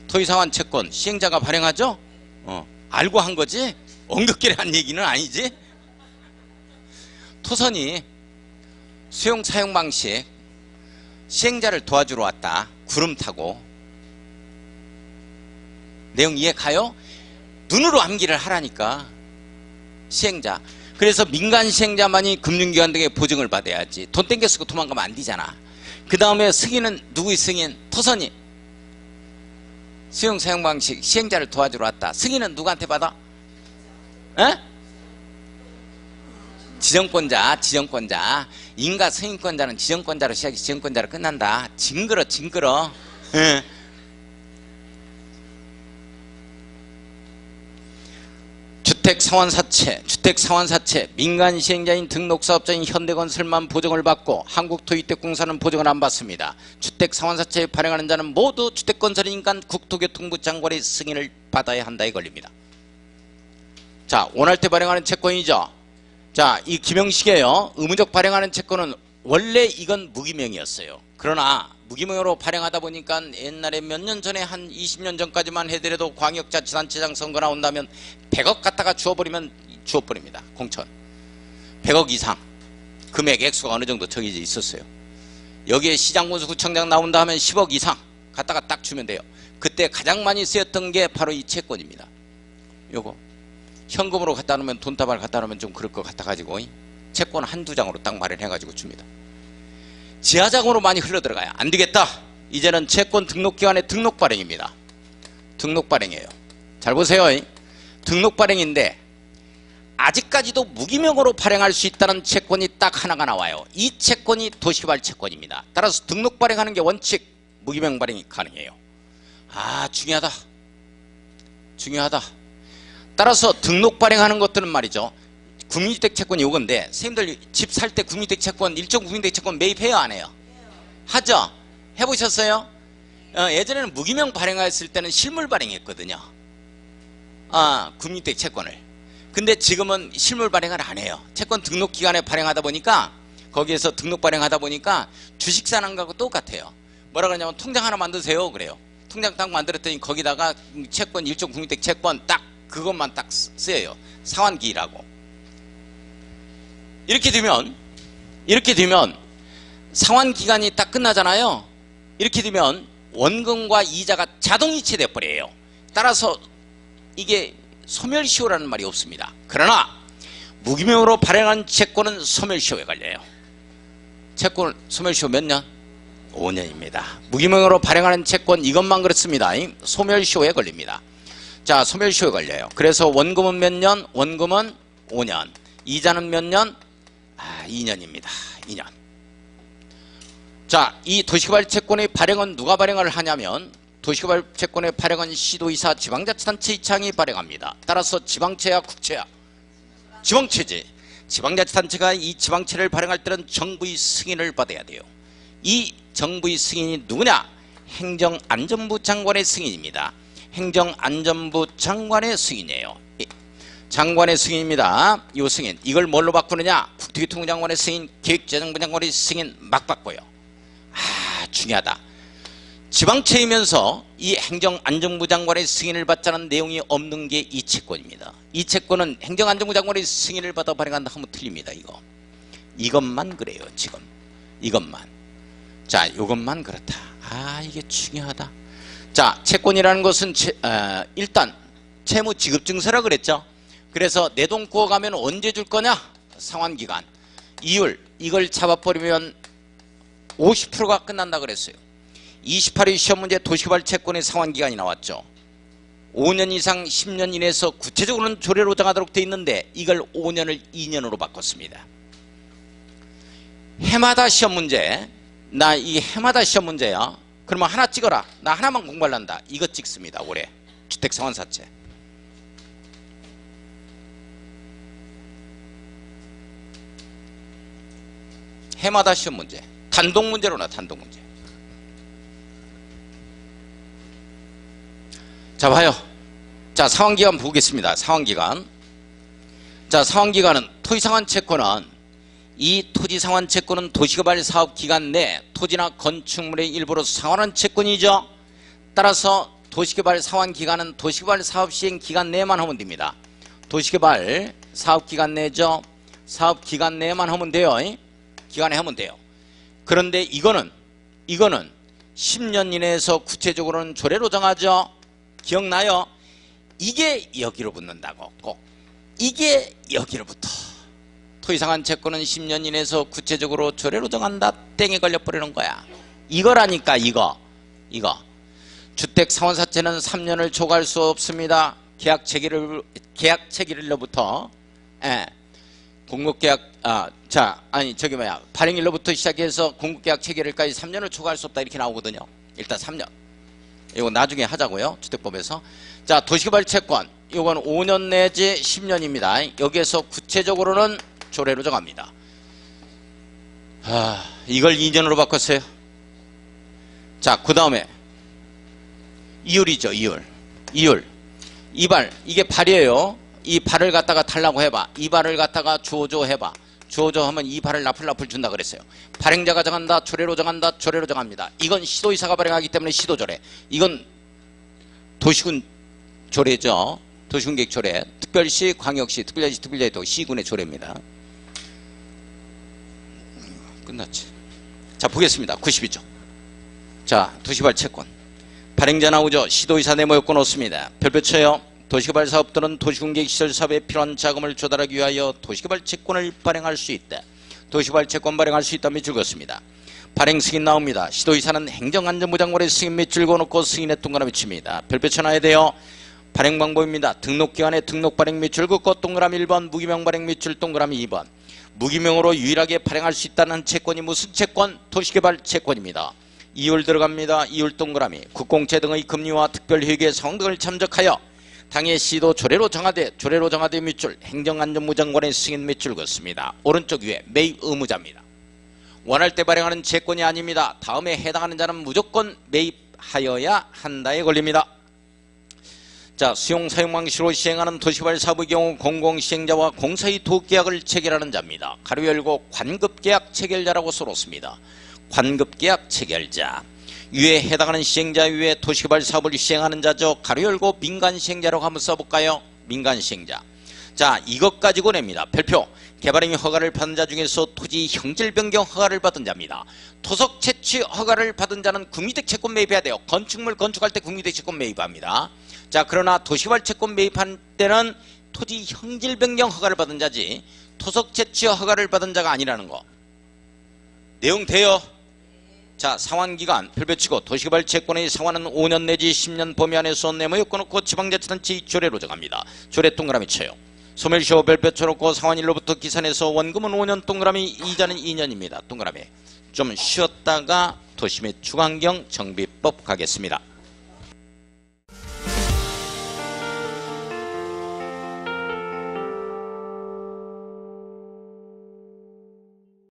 토지상환 채권 시행자가 발행하죠? 알고 한 거지? 엉겁게 한 얘기는 아니지? 토선이 수용 사용 방식 시행자를 도와주러 왔다. 구름 타고. 내용 이해 가요? 눈으로 암기를 하라니까. 시행자. 그래서 민간 시행자만이 금융기관 등의 보증을 받아야지. 돈 땡겨 쓰고 도망가면 안 되잖아. 그 다음에 승인은 누구의 승인? 토선이. 수용 사용 방식. 시행자를 도와주러 왔다. 승인은 누구한테 받아? 에? 지정권자. 인가 승인권자는 지정권자로 시작이 지정권자로 끝난다. 징그러. 에. 주택사원사채, 민간 시행자인 등록사업자인 현대건설만 보증을 받고 한국토주택공사는 보증을 안 받습니다. 주택사원사채에 발행하는 자는 모두 주택건설인간 국토교통부 장관의 승인을 받아야 한다에 걸립니다. 자, 원할 때 발행하는 채권이죠. 자, 이 기명식이에요. 의무적 발행하는 채권은 원래 이건 무기명이었어요. 그러나 무기명으로 발행하다 보니까 옛날에 몇 년 전에 한 20년 전까지만 해더라도 광역자치단체장 선거 나온다면 100억 갖다가 주어버립니다. 공천. 100억 이상. 금액 액수가 어느 정도 정해져 있었어요. 여기에 시장군수구청장 나온다 하면 10억 이상 갖다가 딱 주면 돼요. 그때 가장 많이 쓰였던 게 바로 이 채권입니다. 요거. 현금으로 갖다 놓으면 돈다발 갖다 놓으면 좀 그럴 것 같아가지고 채권 한두 장으로 딱 마련해가지고 줍니다. 지하자금으로 많이 흘러들어가요. 안되겠다. 이제는 채권 등록기관의 등록발행입니다. 등록발행이에요. 잘 보세요. 등록발행인데 아직까지도 무기명으로 발행할 수 있다는 채권이 딱 하나가 나와요. 이 채권이 도시개발 채권입니다. 따라서 등록발행하는 게 원칙, 무기명 발행이 가능해요. 아, 중요하다. 따라서 등록발행하는 것들은 말이죠. 국민주택 채권이 요건데 선생님들 집 살 때 국민주택 채권, 일종 국민주택 채권 매입해요 안 해요? 하죠? 해보셨어요? 예전에는 무기명 발행했을 때는 실물 발행했거든요. 국민주택 채권을. 근데 지금은 실물 발행을 안 해요. 채권 등록기간에 발행하다 보니까 거기에서 등록 발행하다 보니까 주식사랑하고 똑같아요. 뭐라 그러냐면 통장 하나 만드세요 그래요. 통장 딱 만들었더니 거기다가 채권, 일종 국민주택 채권 딱 그것만 딱 쓰여요. 상환기일하고. 이렇게 되면 상환기간이 딱 끝나잖아요. 이렇게 되면 원금과 이자가 자동이체돼 버려요. 따라서 이게 소멸시효라는 말이 없습니다. 그러나 무기명으로 발행한 채권은 소멸시효에 걸려요. 채권 소멸시효 몇 년? 5년입니다. 무기명으로 발행하는 채권 이것만 그렇습니다. 소멸시효에 걸립니다. 자, 소멸시효에 걸려요. 그래서 원금은 몇 년? 원금은 5년. 이자는 몇 년? 2년입니다. 2년. 자, 이 도시개발 채권의 발행은 누가 발행을 하냐면 도시개발 채권의 발행은 시도의사 지방자치단체 이창이 발행합니다. 따라서 지방채야 국채야? 지방채지. 지방자치단체가 이 지방채를 발행할 때는 정부의 승인을 받아야 돼요. 이 정부의 승인이 누구냐? 행정안전부 장관의 승인입니다. 행정안전부 장관의 승인이에요. 장관의 승인입니다. 이 승인. 이걸 뭘로 바꾸느냐? 국토교통부 장관의 승인, 계획재정부 장관의 승인 막 바꿔요. 중요하다. 지방채이면서 이 행정안전부 장관의 승인을 받자는 내용이 없는 게 이 채권입니다. 이 채권은 행정안전부 장관의 승인을 받아 발행한다 하면 틀립니다. 이것만 그래요. 지금 이것만. 자, 이것만 그렇다. 이게 중요하다. 자, 채권이라는 것은 일단 채무 지급증서라 그랬죠. 그래서 내 돈 구워가면 언제 줄 거냐? 상환기간. 이율. 이걸 잡아버리면 50%가 끝난다 그랬어요. 28회 시험문제 도시개발 채권의 상환기간이 나왔죠. 5년 이상 10년 이내에서 구체적으로는 조례로 정하도록 돼 있는데 이걸 5년을 2년으로 바꿨습니다. 해마다 시험문제. 나 이 해마다 시험문제야. 그러면 하나 찍어라. 나 하나만 공부할란다. 이거 찍습니다. 올해 주택상환사채. 해마다 시험문제. 단독문제로나 단독문제. 자, 봐요. 자, 상환기간 보겠습니다. 상환기간. 자, 상환기간은 토지상환채권은 이 토지상환채권은 도시개발 사업기간 내 토지나 건축물의 일부로 상환한 채권이죠. 따라서 도시개발 상환기간은 도시개발 사업시행기간 내만 하면 됩니다. 도시개발 사업기간 내죠. 사업기간 내만 하면 돼요. 기간에 하면 돼요. 그런데 이거는 이거는 10년 이내에서 구체적으로는 조례로 정하죠. 기억나요? 이게 여기로 붙는다고. 꼭 이게 여기로 붙어. 토 이상한 채권은 10년 이내에서 구체적으로 조례로 정한다. 땡에 걸려버리는 거야. 이거라니까. 이거 주택 상환사채는 3년을 초과할 수 없습니다. 계약 체결일로부터 공급계약 발행일로부터 시작해서 공급계약 체결일까지 3년을 초과할 수 없다 이렇게 나오거든요. 일단 3년. 이거 나중에 하자고요. 주택법에서. 자, 도시개발 채권. 이건 5년 내지 10년입니다. 여기에서 구체적으로는 조례로 정합니다. 이걸 2년으로 바꿨어요. 자, 그 다음에 이율이죠. 이율. 이발. 이게 발이에요. 이 발을 갖다가 달라고 해봐. 이 발을 갖다가 주어줘 해봐. 주어줘 하면 이 발을 나풀 준다 그랬어요. 발행자가 정한다. 조례로 정한다. 조례로 정합니다. 이건 시도의사가 발행하기 때문에 시도조례. 이건 도시군 조례죠. 도시군계획 조례. 특별시, 광역시, 특별시, 특별자도 시군의 조례입니다. 끝났지. 자, 보겠습니다. 92쪽. 자, 도시개발 채권. 발행자 나오죠. 시도의사 네모요건 없습니다. 별표 쳐요. 도시개발 사업들은 도시군계획 시설 사업에 필요한 자금을 조달하기 위하여 도시개발 채권을 발행할 수 있다. 도시개발 채권 발행할 수 있다. 밑줄 긋습니다. 발행 승인 나옵니다. 시도의사는 행정안전부장관의 승인 밑줄 그어놓고 승인의 동그라미 칩니다. 별표 쳐놔야 돼요. 발행 방법입니다. 등록기관의 등록 발행 밑줄 긋고 동그라미 1번, 무기명 발행 밑줄 동그라미 2번. 무기명으로 유일하게 발행할 수 있다는 채권이 무슨 채권? 도시개발 채권입니다. 이율 들어갑니다. 이율 동그라미. 국공채 등의 금리와 특별회계 상황 등을 참작하여 당해 시도 조례로 정하되 밑줄 행정안전부장관의 승인 밑줄 긋습니다. 오른쪽 위에 매입 의무자입니다. 원할 때 발행하는 채권이 아닙니다. 다음에 해당하는 자는 무조건 매입하여야 한다에 걸립니다. 자, 수용 사용 방식으로 시행하는 도시개발 사업의 경우 공공시행자와 공사의 도계약을 체결하는 자입니다. 가로 열고 관급계약 체결자라고 써놓습니다. 관급계약 체결자. 위에 해당하는 시행자 위에 도시개발 사업을 시행하는 자죠. 가로 열고 민간시행자라고 한번 써볼까요? 민간시행자. 자, 이것 가지고 냅니다. 별표. 개발행위 허가를 받은 자 중에서 토지 형질 변경 허가를 받은 자입니다. 토속 채취 허가를 받은 자는 국민주택 채권 매입해야 돼요. 건축물 건축할 때 국민주택 채권 매입합니다. 자, 그러나 도시개발 채권 매입할 때는 토지 형질 변경 허가를 받은 자지 토속 채취 허가를 받은 자가 아니라는 거. 내용 돼요? 자, 상환기간 별표치고 도시개발 채권의 상환은 5년 내지 10년 범위 안에서 네모요건 놓고 지방자치단체 조례로 정합니다. 조례 동그라미 쳐요. 소멸시효 별표 쳐놓고 상환일로부터 기산해서 원금은 5년 동그라미, 이자는 2년입니다. 동그라미. 좀 쉬었다가 도시 및 주거환경 정비법 가겠습니다.